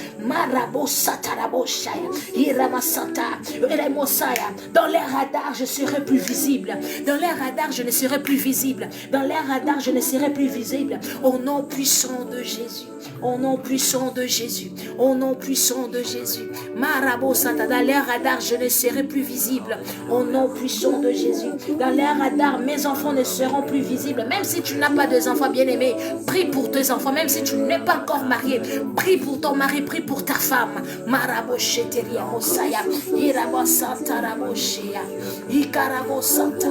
Dans les radars, je serai plus visible. Dans les radars, je ne serai plus visible. Dans les radars, je ne serai plus visible. Au nom puissant de Jésus. Au nom puissant de Jésus. Au nom puissant de Jésus. Dans les radars, je ne serai plus visible. Au nom puissant de Jésus. Dans les radars, mes enfants ne seront plus visibles. Même si tu n'as pas de enfants bien-aimés, prie pour tes enfants. Même si tu n'es pas encore marié, prie pour ton mari, prie pour ta femme. Marabosheteria Mosaya, Irabasanta Raboshea, Ikarabosanta,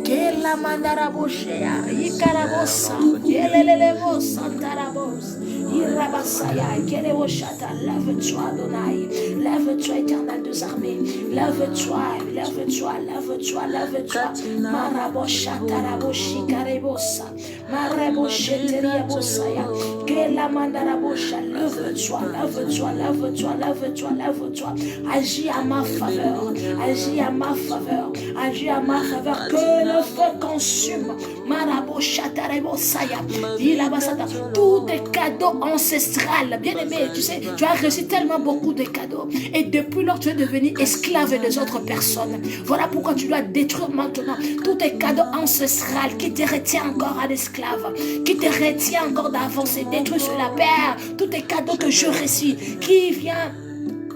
Kela Mandaraboshea, Ikarabosa, Kelelelevo Santarabos, Irabasaya, Keleboshata, lève-toi, Adonai, lève-toi, éternel des armées, lève-toi, lève-toi, lève-toi, lève-toi, Maraboshata Raboshi Karebosa, Marabosheteria Mosaya, Kela Mandarabosha, lève-toi, lève-toi, lève-toi, lève-toi, lève-toi, agis à ma faveur, agis à ma faveur, agis à ma faveur, que le feu consume, Maraboshatarabosaya, tous tes cadeaux ancestrales, bien aimé, tu sais, tu as reçu tellement beaucoup de cadeaux, et depuis lors tu es devenu esclave des autres personnes. Voilà pourquoi tu dois détruire maintenant tous tes cadeaux ancestrales qui te retiennent encore à l'esclave, qui te retient encore d'avancer. Détruis sur la paire tous tes cadeaux que je reçus, qui vient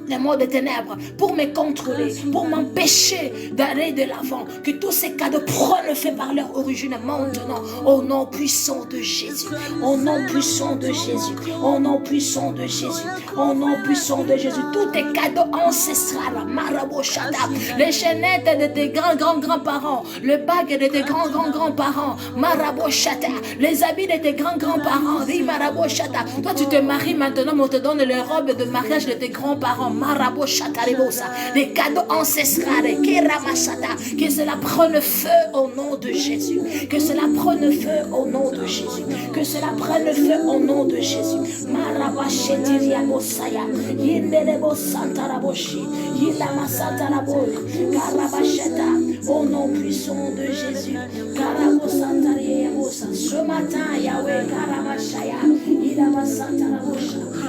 les mots des ténèbres pour me contrôler, pour m'empêcher d'aller de l'avant. Que tous ces cadeaux prennent fait par leur origine maintenant, au nom puissant de Jésus, au nom puissant de Jésus, au nom puissant de Jésus, au nom puissant de Jésus. Tous tes cadeaux ancestrales, Maraboshata, les chaînettes de tes grands-grands-parents, le bague de tes grands-grands-grands-parents, Maraboshata, les habits de tes grands-grands-parents, Maraboshata. Toi tu te maries maintenant, mais on te donne les robes de mariage de tes grands-parents, les cadeaux ancestrales, que cela prenne feu au nom de Jésus, que cela prenne feu au nom de Jésus, que cela prenne feu au nom de Jésus. Marabashetiria Mosaya, Yindelebo Santaraboshi, Yilama Santaraboy, Karabasheta, au nom puissant de Jésus, Karabo Santaria Mosa, Ce matin, Yahweh, Karamashaya,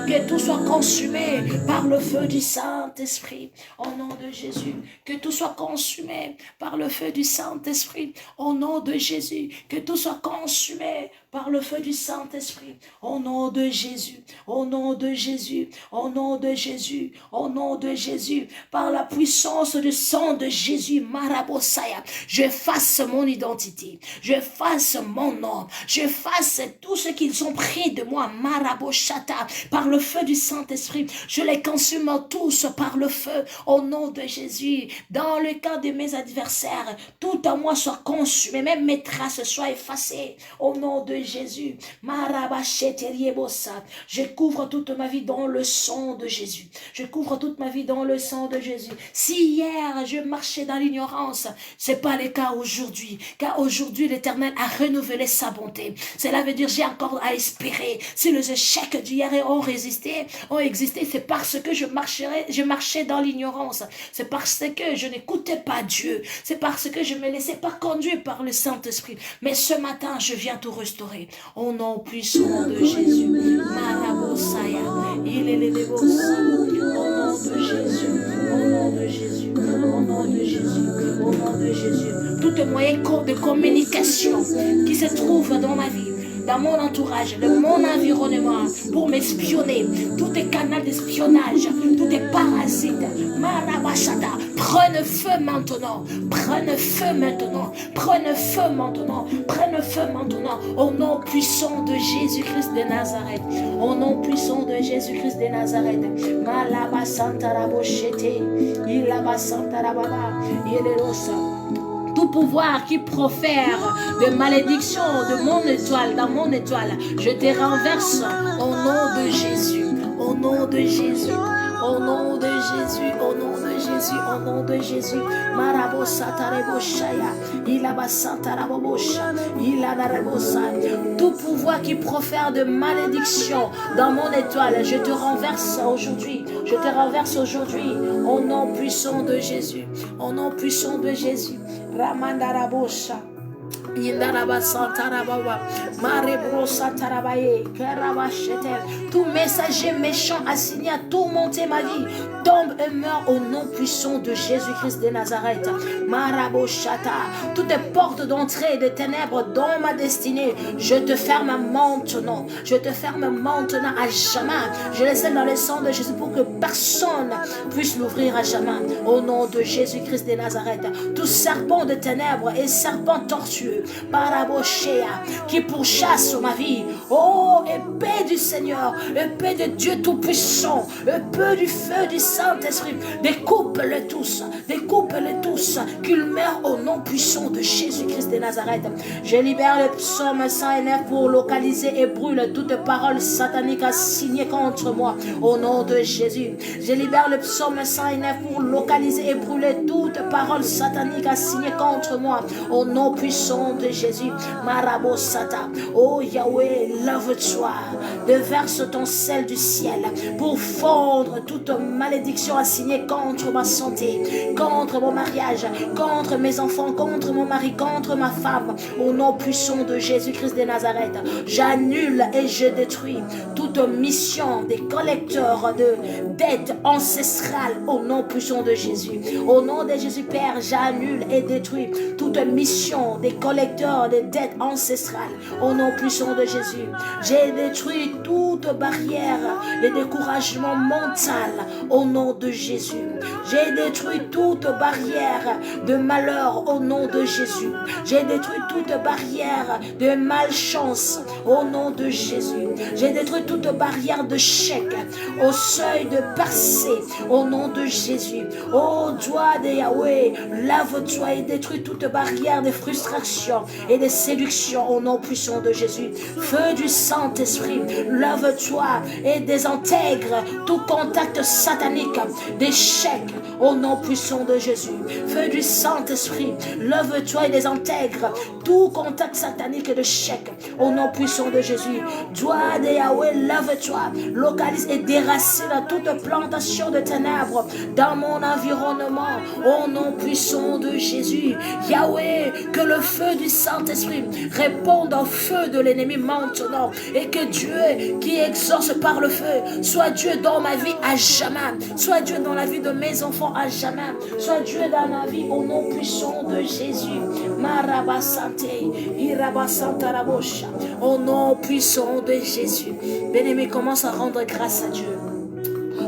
que tout soit consumé par le feu du Saint-Esprit, au nom de Jésus. Que tout soit consumé par le feu du Saint-Esprit, au nom de Jésus. Que tout soit consumé par le feu du Saint-Esprit, au nom de Jésus, au nom de Jésus, au nom de Jésus, au nom de Jésus, par la puissance du sang de Jésus, Marabosaya, j'efface mon identité, j'efface mon nom, j'efface tout ce qu'ils ont pris de moi, Maraboshata, par le feu du Saint-Esprit, je les consume tous par le feu, au nom de Jésus. Dans le cas de mes adversaires, tout à moi soit consumé, même mes traces soient effacées, au nom de Jésus. Je couvre toute ma vie dans le sang de Jésus. Je couvre toute ma vie dans le sang de Jésus. Si hier je marchais dans l'ignorance, c'est pas le cas aujourd'hui, car aujourd'hui l'Éternel a renouvelé sa bonté. Cela veut dire j'ai encore à espérer. Si les échecs d'hier ont existé, c'est parce que je marchais dans l'ignorance. C'est parce que je n'écoutais pas Dieu. C'est parce que je me laissais pas conduire par le Saint-Esprit. Mais ce matin, je viens tout restaurer. Au nom puissant de Jésus. Marabosaya. Il est les dévotions. Au nom de Jésus. Au nom de Jésus. Au nom de Jésus. Au nom de Jésus. Tout moyen de communication qui se trouve dans ma vie, dans mon entourage, dans mon environnement, pour m'espionner, tout est canal d'espionnage, tout est parasite, Marabashata, prenez feu maintenant, prenez feu maintenant, prenez feu maintenant, prenez feu maintenant, au nom puissant de Jésus-Christ de Nazareth, au nom puissant de Jésus-Christ de Nazareth, Malabasantaraboshete, Ilabasantarababa, Yererosa. Tout pouvoir qui profère de malédiction de mon étoile, dans mon étoile, je te renverse au nom de Jésus, au nom de Jésus, au nom de Jésus, au nom de Jésus, au nom de Jésus. Marabosatarebosaya, Ilabasantarabosha, Ilanarabosa. Tout pouvoir qui profère de malédiction dans mon étoile, je te renverse aujourd'hui. Je te renverse aujourd'hui au nom puissant de Jésus, au nom puissant de Jésus. Ramandarabosha. Tout messager méchant assigné à tourmenter ma vie tombe et meurt au nom puissant de Jésus-Christ de Nazareth. Toutes les portes d'entrée des ténèbres dans ma destinée, je te ferme maintenant. Je te ferme maintenant à jamais. Je les scelle dans le sang de Jésus pour que personne puisse l'ouvrir à jamais. Au nom de Jésus-Christ de Nazareth, tout serpent de ténèbres et serpent tortueux, Paraboshea, qui pourchasse ma vie. Oh, épée du Seigneur, épée de Dieu Tout-Puissant, épée du feu du Saint-Esprit, découpe-les tous, qu'ils meurent au nom puissant de Jésus-Christ de Nazareth. Je libère le psaume 109 pour localiser et brûler toute parole satanique assignée contre moi, au nom de Jésus. Je libère le psaume 109 pour localiser et brûler toute parole satanique assignée contre moi, au nom puissant de Jésus. Marabosata. Oh Yahweh, lève-toi, déverse ton sel du ciel pour fondre toute malédiction assignée contre ma santé, contre mon mariage, contre mes enfants, contre mon mari, contre ma femme. Au nom puissant de Jésus-Christ de Nazareth, j'annule et je détruis toute mission des collecteurs de dettes ancestrales au nom puissant de Jésus. Au nom de Jésus Père, j'annule et détruis toute mission des collecteurs des dettes ancestrales au nom puissant de Jésus. J'ai détruit toute barrière de découragement mental au nom de Jésus. J'ai détruit toute barrière de malheur au nom de Jésus. J'ai détruit toute barrière de malchance au nom de Jésus. J'ai détruit toute barrière de chèque au seuil de percée au nom de Jésus. Oh, doigt de Yahweh, lave-toi et détruis toute barrière de frustration et de séduction au nom puissant de Jésus. Feu du Saint-Esprit, lève-toi et désintègre tout contact satanique d'échec au nom puissant de Jésus. Feu du Saint-Esprit, lève-toi et désintègre tout contact satanique et de chèque. Au nom puissant de Jésus, Joie de Yahweh, lève-toi, localise et déracine toute plantation de ténèbres dans mon environnement. Au nom puissant de Jésus, Yahweh, que le feu du Saint-Esprit réponde au feu de l'ennemi maintenant, et que Dieu qui exauce par le feu soit Dieu dans ma vie à jamais, soit Dieu dans la vie de mes enfants à jamais, soit Dieu dans ma vie au nom puissant de Jésus. Marabasante, Irabasanta Rabosha, au nom puissant de Jésus. Bien-aimé, commence à rendre grâce à Dieu.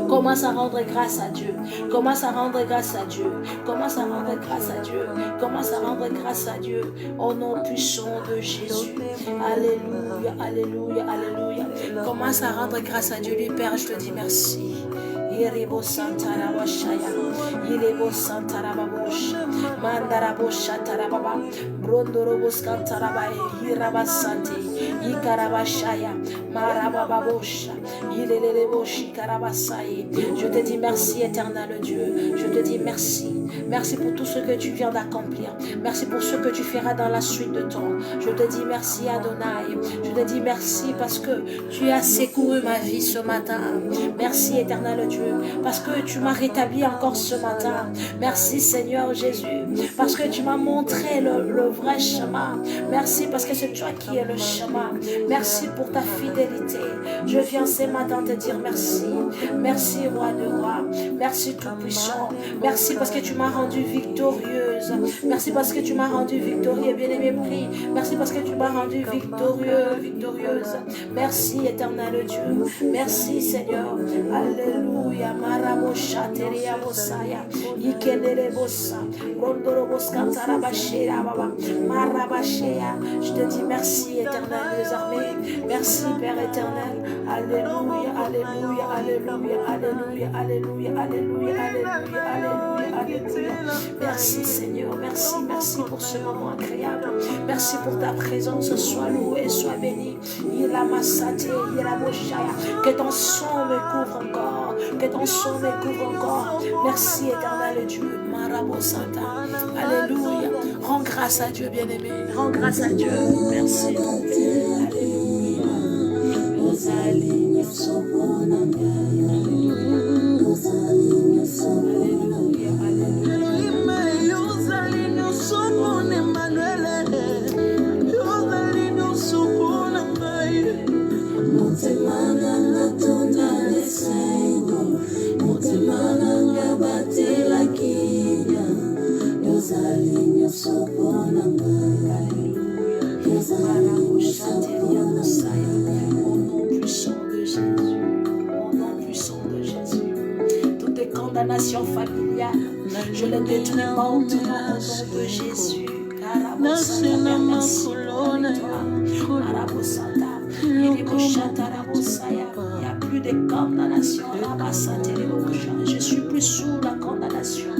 Commence à rendre grâce à Dieu. Commence à rendre grâce à Dieu. Commence à rendre grâce à Dieu. Commence à rendre grâce à Dieu. Au nom puissant de Jésus. Alléluia, alléluia, alléluia. Commence à rendre grâce à Dieu. Lui, Père, je te dis merci. Irebo Santara Washaya, Irebo Santara Babosha, Mandarabosha Tarababa, Brondorobos Cantarabae, Irabasante, Ikarabashaya, Marababosha, Ileleboshi Karabasaye. Je te dis merci, éternel Dieu. Je te dis merci. Merci pour tout ce que tu viens d'accomplir. Merci pour ce que tu feras dans la suite de temps. Je te dis merci, Adonai. Je te dis merci parce que tu as secouru ma vie ce matin. Merci, éternel Dieu, parce que tu m'as rétabli encore ce matin. Merci, Seigneur Jésus, parce que tu m'as montré le vrai chemin. Merci parce que c'est toi qui es le chemin. Merci pour ta fidélité. Je viens ce matin te dire merci. Merci, roi de rois. Merci, tout-puissant. Merci parce que tu m'as rendu victorieuse. Merci parce que tu m'as rendu victorieux, bien-aimé, prie. Merci parce que tu m'as rendu victorieux, victorieuse. Merci, éternel Dieu. Merci, Seigneur. Alléluia. Marabosha, Teria Bosaya, Ikenere Bossa, Rondoro Boskantara Bashea, Baba, Marabashea. Je te dis merci, éternel des armées. Merci, Père éternel. Alléluia, alléluia, alléluia, alléluia, alléluia, alléluia, alléluia, alléluia, alléluia. Merci, Seigneur. Merci, merci pour ce moment agréable. Merci pour ta présence. Sois loué, sois béni. Il a massate, il a boshaya. Que ton sang me couvre encore. Que ton sang me couvre encore. Merci, éternel Dieu. Marabosata. Alléluia. Rends grâce à Dieu, bien-aimé. Rends grâce à Dieu. Merci. Alléluia. Rosalie, condamnation familiale, je le détruis maintenant au nom de Jésus. Il n'y a plus de condamnation. Je suis plus sous la condamnation.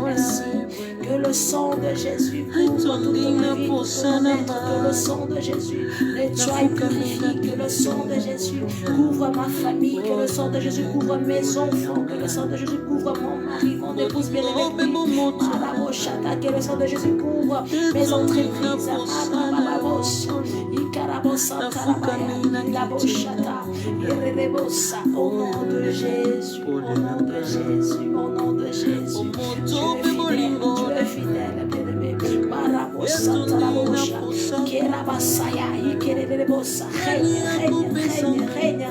Merci. Que le sang de Jésus couvre toute ma vie, que le sang de Jésus nettoie et purifie, que le sang de Jésus couvre ma famille, que le sang de Jésus couvre mes enfants, que le sang de Jésus couvre mon mari, mon épouse bien-aimée, que le sang de Jésus couvre mes entreprises, au nom de Jésus, au nom de Jésus, au nom de Jésus. Dieu est fidèle, bien-aimé.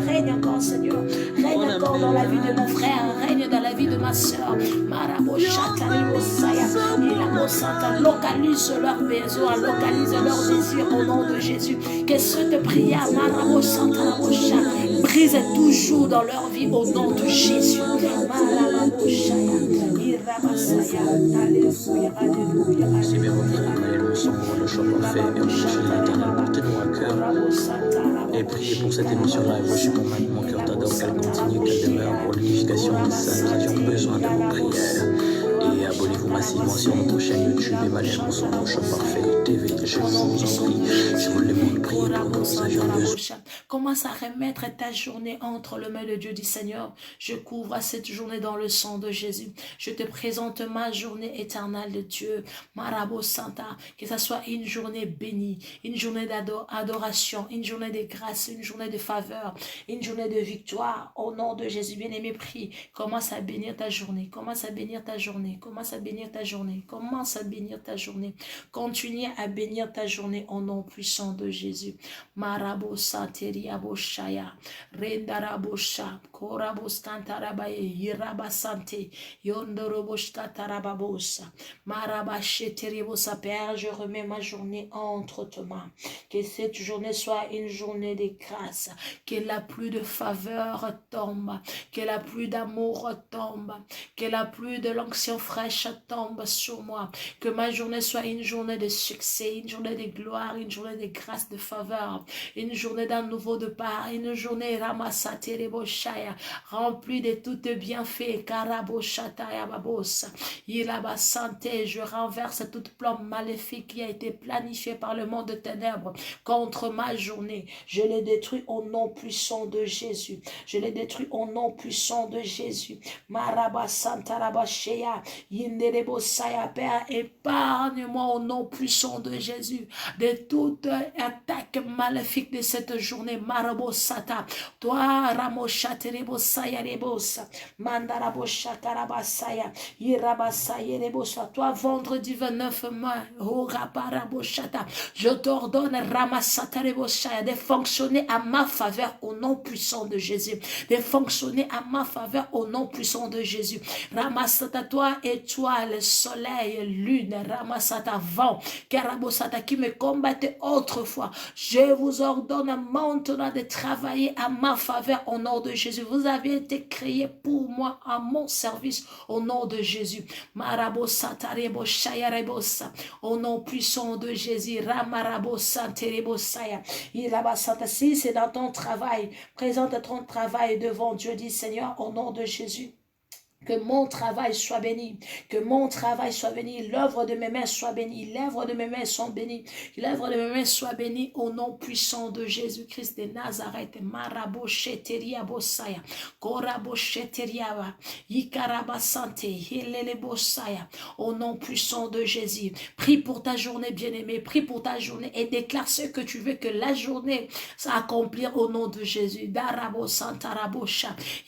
Règne encore, Seigneur. Règne encore dans la vie de mon frère, règne dans la vie de ma soeur. Localise leurs besoins, localise leurs désirs au nom de Jésus. Que cette prière brise toujours dans leur vie au nom de Jésus. Si mes revenants connaissent mon sang, le choix parfait et rechercher l'éternel, portez-nous à cœur et priez pour cette émission-là. Et voici mon cœur t'adore, qu'elle continue, qu'elle demeure pour l'édification des saints qui ont besoin de vos prières. Et abonnez-vous massivement sur notre chaîne YouTube Emmanuel Monsongo, le choix parfait, TV. Je vous en prie, je vous demande de prier pour nous, nous avions besoin. Commence à remettre ta journée entre les mains de Dieu. Dit Seigneur, je couvre cette journée dans le sang de Jésus. Je te présente ma journée éternelle de Dieu. Marabo Santa, que ce soit une journée bénie, une journée d'adoration, une journée de grâce, une journée de faveur, une journée de victoire. Au nom de Jésus, bien-aimé, prie. Commence à bénir ta journée. Commence à bénir ta journée. Commence à bénir ta journée. Commence à bénir ta journée. Continue à bénir ta journée au nom puissant de Jésus. Marabo Santeria Boshaya, Rendarabosha, Korabos Kantarabaye, Hiraba Sante, Yondorobosh Katarababosa, Marabasheteribosa. Père, je remets ma journée entre tes mains. Que cette journée soit une journée de grâce, que la pluie de faveur tombe, que la pluie d'amour tombe, que la pluie de l'onction fraîche tombe sur moi, que ma journée soit une journée de succès, une journée de gloire, une journée de grâce, de faveur, une journée d'un nouveau départ, une journée Ramasatereboshaya, remplie de tout bienfaits, Karaboshataya Babos, Ilabasante. Je renverse toute plan maléfique qui a été planifié par le monde de ténèbres contre ma journée. Je les détruis au nom puissant de Jésus. Je les détruis au nom puissant de Jésus. Marabasantarabashea, Yinderebosaya, Père, épargne-moi au nom puissant de Jésus de toute attaque maléfique de cette journée. Marabosata, toi, Ramoshaterebosaya Rebosa, Mandaraboshakarabasaya, Irabasaya Rebosa, toi, vendredi 29 mai, oh Raparaboshata, je t'ordonne, Ramasatareboshaya, de fonctionner à ma faveur au nom puissant de Jésus, de fonctionner à ma faveur au nom puissant de Jésus. Ramasata, toi, étoile, soleil, lune, Ramasata, vent, Karabosata, qui me combattait autrefois, je vous ordonne maintenant de travailler à ma faveur au nom de Jésus. Vous avez été créés pour moi, à mon service, au nom de Jésus. Marabosata, Reboshaya, Rebosa, au nom puissant de Jésus. Ramarabosante, Rebosaya, Ilabasanta. Si c'est dans ton travail, présente ton travail devant Dieu, dit Seigneur, au nom de Jésus. Que mon travail soit béni, que mon travail soit béni, l'œuvre de mes mains soit bénie, l'œuvre de mes mains sont bénies, l'œuvre de mes mains soit bénie au nom puissant de Jésus-Christ de Nazareth. Marabosheteria Bosaya, Korabosheteria, Ikarabasante, Hilele Bosaya, au nom puissant de Jésus. Prie pour ta journée, bien-aimée, prie pour ta journée et déclare ce que tu veux que la journée s'accomplir au nom de Jésus. Darabosanta,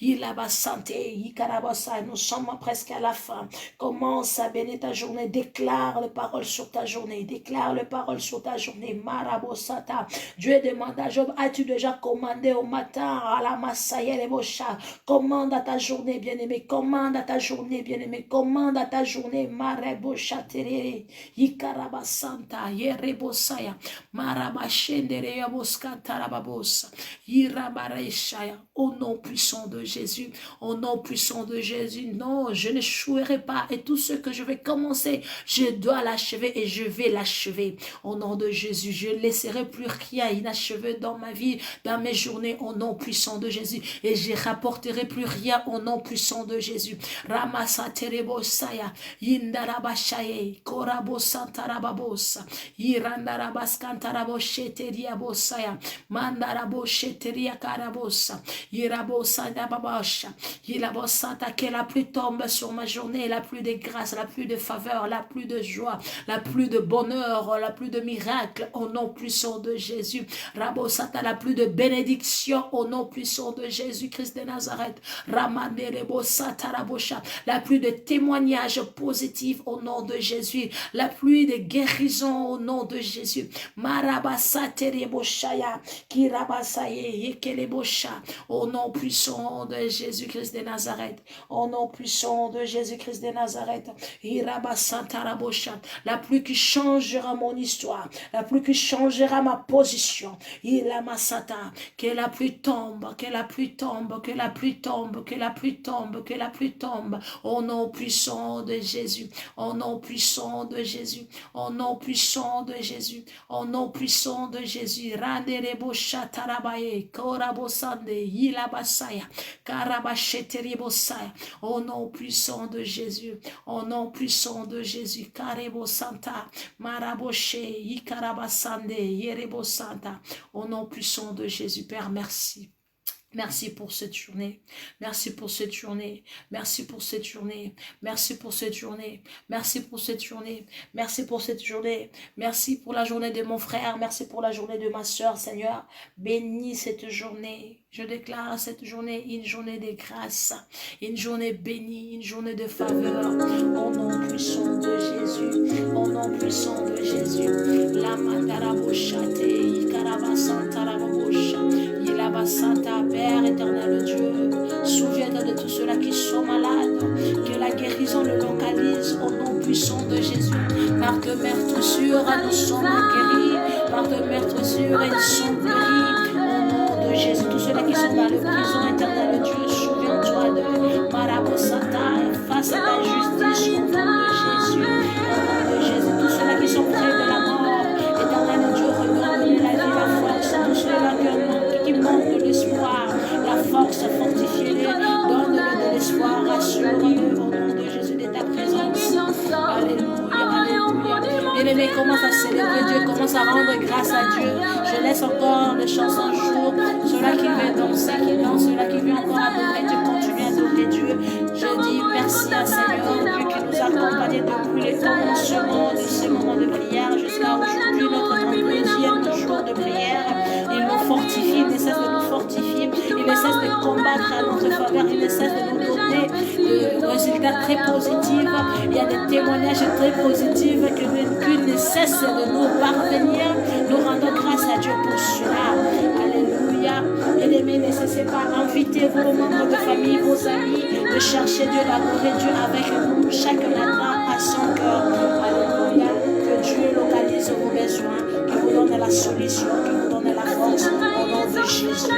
Ilabasante, Ikarabasaya. Nous sommes presque à la fin. Commence à bénir ta journée. Déclare les paroles sur ta journée. Déclare les paroles sur ta journée. Marabosata. Dieu demande à Job, as-tu déjà commandé au matin à la Massaïe et Bocha? Commande à ta journée, bien-aimé. Commande à ta journée, bien-aimé. Commande à ta journée. Marabosha terere. Ikarabasanta. Yerebosaya. Marabashendere Yaboskantarababosa. Irabareshaya. Au nom puissant de Jésus. Au nom puissant de Jésus. Non, je n'échouerai pas. Et tout ce que je vais commencer, je dois l'achever et je vais l'achever. Au nom de Jésus, je ne laisserai plus rien inachevé dans ma vie, dans mes journées, au nom puissant de Jésus. Et je rapporterai plus rien au nom puissant de Jésus. Ramasaterebosaya, Indarabashaye, Korabosantarababosa, Irandarabaskantarabosheteriabosaya, Mandarabosheteria Karabosa, Irabosandababasha, Ilabosanta, que la pluie tombe sur ma journée, la pluie de grâce, la pluie de faveur, la pluie de joie, la pluie de bonheur, la pluie de miracles, au nom puissant de Jésus. Rabosata, la pluie de bénédiction, au nom puissant de Jésus-Christ de Nazareth. Ramanerebosata Rabosha, la pluie de témoignages positifs, au nom de Jésus. La pluie de guérison, au nom de Jésus. Marabasatereboshaya, Kirabasaye, Yekelebosha, au nom puissant de Jésus-Christ de Nazareth. Au nom puissant de Jésus-Christ de Nazareth. Irabasantarabosha, la pluie qui changera mon histoire, la pluie qui changera ma position. Ilamasata, que la pluie tombe, que la pluie tombe, que la pluie tombe, que la pluie tombe, que la pluie tombe. Au nom puissant de Jésus, au nom puissant de Jésus, au nom puissant de Jésus, au nom puissant de Jésus. Randerebosha tarabaye, korabosande, ilabasaya, karabasheteribosaya. Au nom puissant de Jésus. Au nom puissant de Jésus. Karebo Santa. Maraboshe. Ikarabasande. Yerebo Santa. Au nom puissant de Jésus. Père, merci. Merci pour cette journée. Merci pour cette journée. Merci pour cette journée. Merci pour cette journée. Merci pour cette journée. Merci pour cette journée. Merci pour la journée de mon frère. Merci pour la journée de ma soeur, Seigneur. Bénis cette journée. Je déclare cette journée une journée de grâce, une journée bénie, une journée de faveur. Au nom puissant de Jésus. Au nom puissant de Jésus. La mandaraboshate, ikarabasantarabosh. Santa, Père éternel Dieu, souviens-toi de tous ceux-là qui sont malades, que la guérison le localise au nom puissant de Jésus. Par te mettre sûr, nous sommes guéris. Par te mettre sûr, ils sont guéris. Au nom de Jésus, tous ceux-là qui sont dans la prison éternelle Dieu, souviens-toi de Marabo Santa, face à la justice au nom de Jésus. Au nom de Jésus, tous ceux-là qui sont près de la mort, éternel Dieu, redonne la vie, la force, tous ceux-là qui manquent de l'espoir, la force, fortifie-les, donne-le de l'espoir, rassure-le au nom de Jésus de ta présence. Alléluia, alléluia. Bien-aimé, commence à célébrer Dieu, commence à rendre grâce à Dieu. Je laisse encore les chansons jour, ceux-là qui veulent danser, qui dansent, ceux-là qui veulent encore adorer Dieu, continue à adorer Dieu. Je dis merci à Seigneur, Dieu qui nous a accompagnés depuis les temps de ces moments de prière jusqu'à aujourd'hui, notre 32e jour de prière. Il nous fortifie, il ne cesse de nous fortifier, il ne cesse de combattre à notre faveur, il ne cesse de nous donner de résultats très positifs. Il y a des témoignages très positifs qu'il ne cesse de nous parvenir. Nous rendons grâce à Dieu pour cela. Alléluia. Bien-aimés, ne cessez pas d'inviter vos membres de famille, vos amis, de chercher Dieu, d'adorer Dieu avec nous chaque matin à son cœur. Alléluia. Que Dieu localise vos besoins, qu'il vous donne la solution, qu'il vous donne la force au nom de Jésus.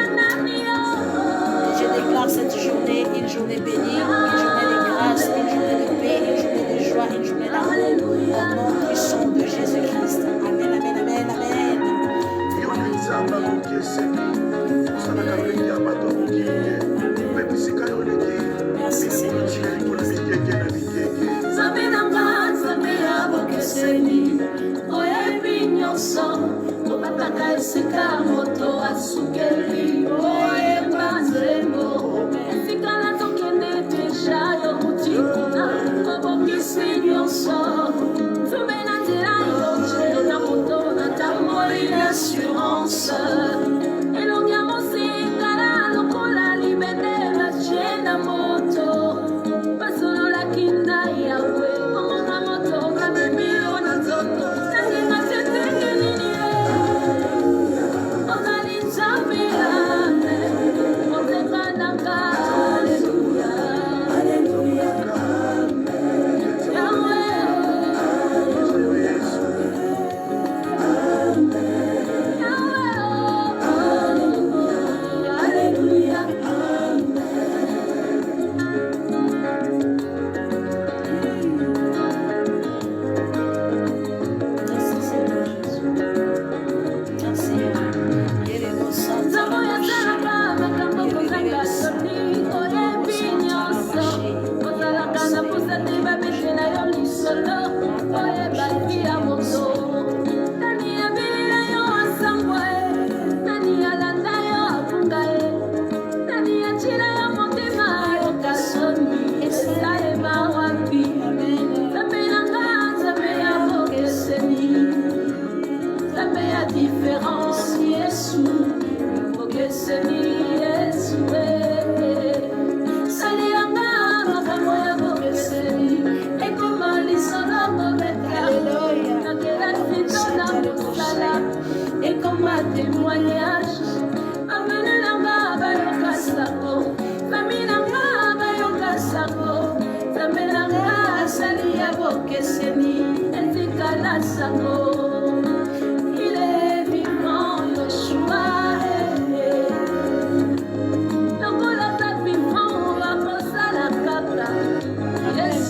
Et je déclare cette journée une journée bénie, une journée de grâce, une journée de paix, une journée de joie, une journée d'amour au nom puissant de Jésus-Christ. Amen, amen, amen, amen. Merci Seigneur. Esika moto asukeli oyemba nzembo esika na tokende deja yo mutikuna obokisi nyonso tumena nzela yo na moto na tamboli l'assurance elongi ya mosikala lokola libende bacena moto basololaki na yawe omonga moto kamemi yo na nzoto sangenga tetengenini il est vivant, Yoshua. Lokola ta vivant, on va penser la kaka. Yes.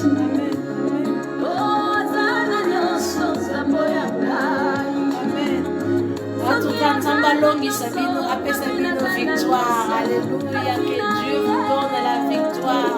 Oh, zana nyonso zamoya ngai. Amen. Watu Nzamba longi sabino, apesa bino victoire. Alléluia, que Dieu vous donne la victoire.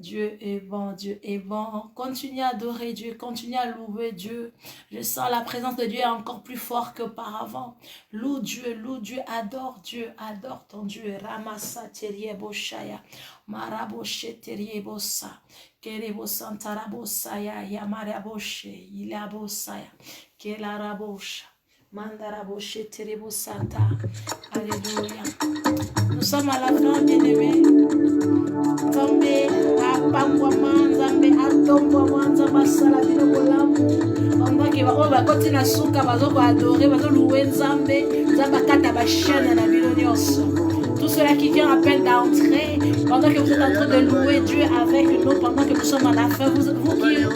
Dieu est bon, Dieu est bon. Continue à adorer Dieu, continue à louer Dieu. Je sens la présence de Dieu est encore plus forte qu'auparavant. Loue Dieu, adore ton Dieu. Ramasa teriebo shaya, maraboshe teriebo sa, kerebo santarabosaya, yamaraboshe, ilabosaya, kelarabosha, mandaraboshe teriebo santa. Alléluia. Nous sommes à la fin, bien-aimés. Nzambe apangwama, Nzambe atombwama, Nzambe asala biloko lamu. Pendant que oyo bakoti na suka bazoko adorer, bazolouer Nzambe, Nzambe akata bachaîne na bino nyonso. Tout cela qui vient à peine d'entrer, pendant que vous êtes en train de louer Dieu avec nous, pendant que nous sommes à la fin, vous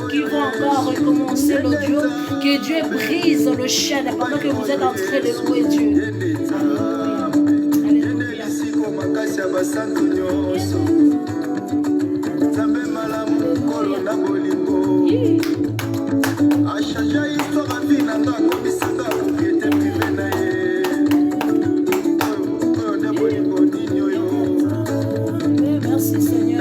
qui vont encore recommencer l'audio, que Dieu brise le chaîne pendant que vous êtes en train de louer Dieu. Merci Seigneur.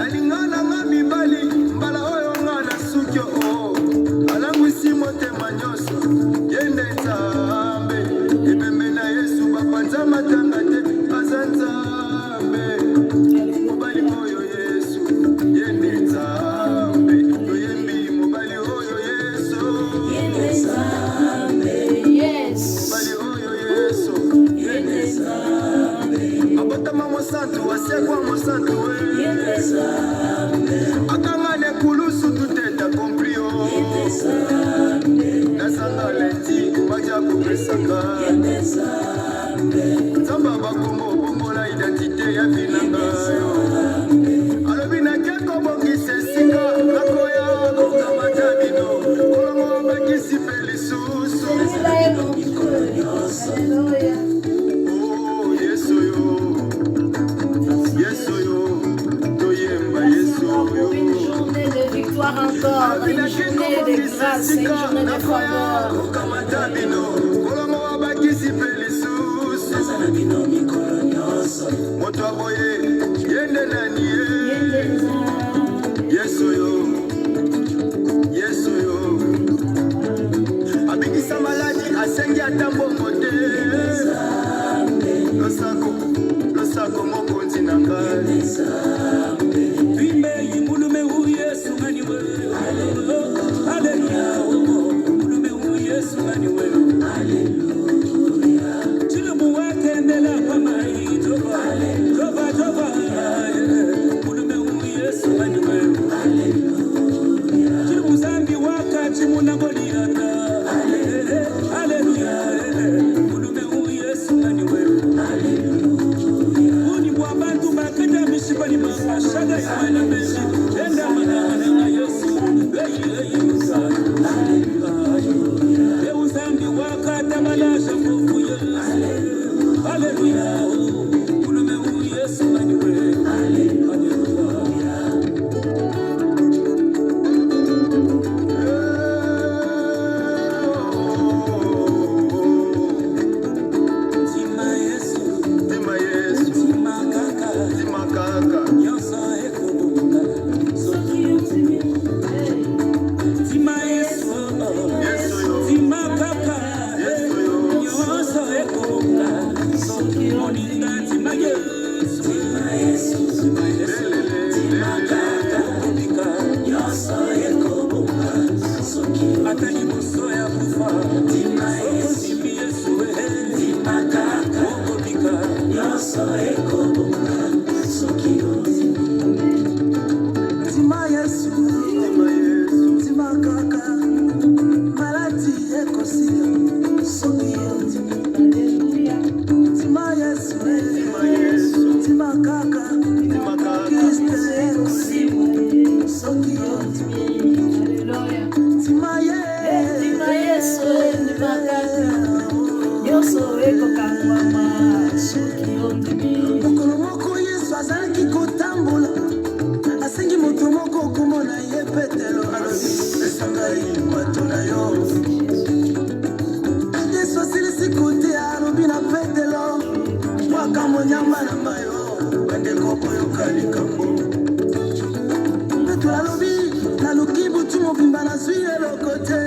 naluki butu mobimba nazwi eloko te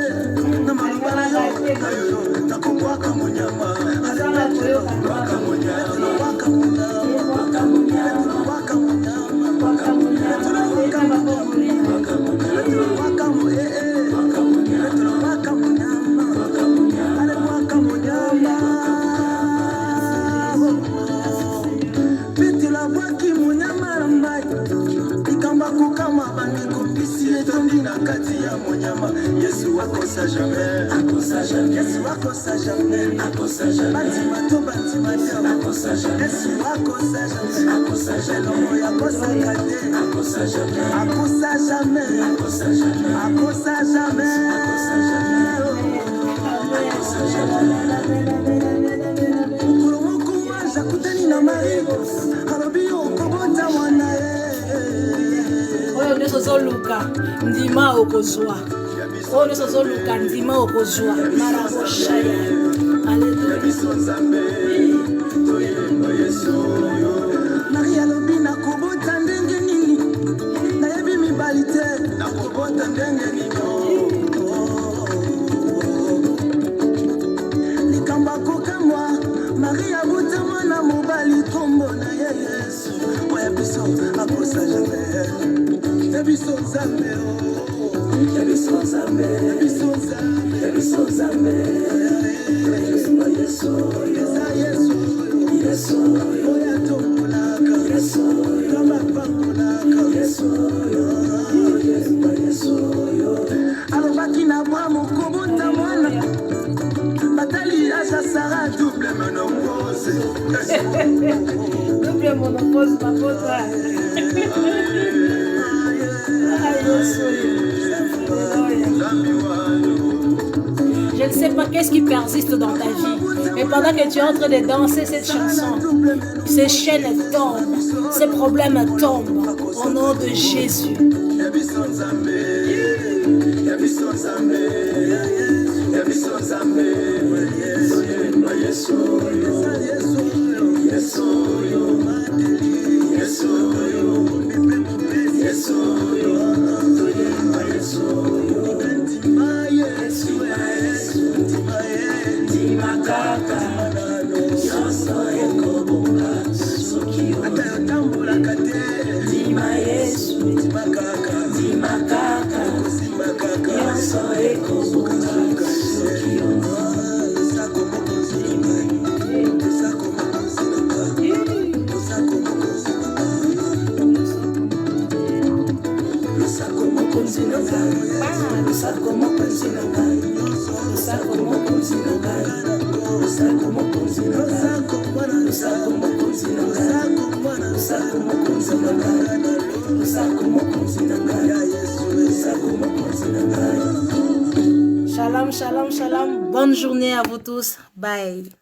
na maloba na yo nakobwaka monyama bwaka monyama bwaka Yesu akosa jamais, Yesu akosa jamais, batima to batima te akosa jamais, Yesu akosa jamais, lomo ya akosa kate, akosa jamais, akosa jamais, mukuru mukuma jakutani na marigo, alobi okobota wana oyo ndeso zoluka ndima okozwa oyo ndeso zoluka ndima okozwa maraboshaya Maria lobi nakobota ndenge nini nayebi mibali te nakobota ndenge nini likamba kokamwa Maria buta mwana mobali kombo na ye Yesu oya biso akosa jamais Ebiso Nzambe, Ebiso Nzambe, Ebiso Nzambe, Ebiso Nzambe, Yesu, Yesu, Yesu, oya tombolaka, Yesu, kama pambolaka, Yesu, Yesu, alobaki na bwamo kobota mwana, batali aja Sara double menopause, double menopause, papa. Je ne sais pas qu'est-ce qui persiste dans ta vie, mais pendant que tu es en train de danser cette chanson, ces chaînes tombent, ces problèmes tombent au nom de Jésus. Shalom, shalom, shalom. Bonne journée à vous tous. Bye.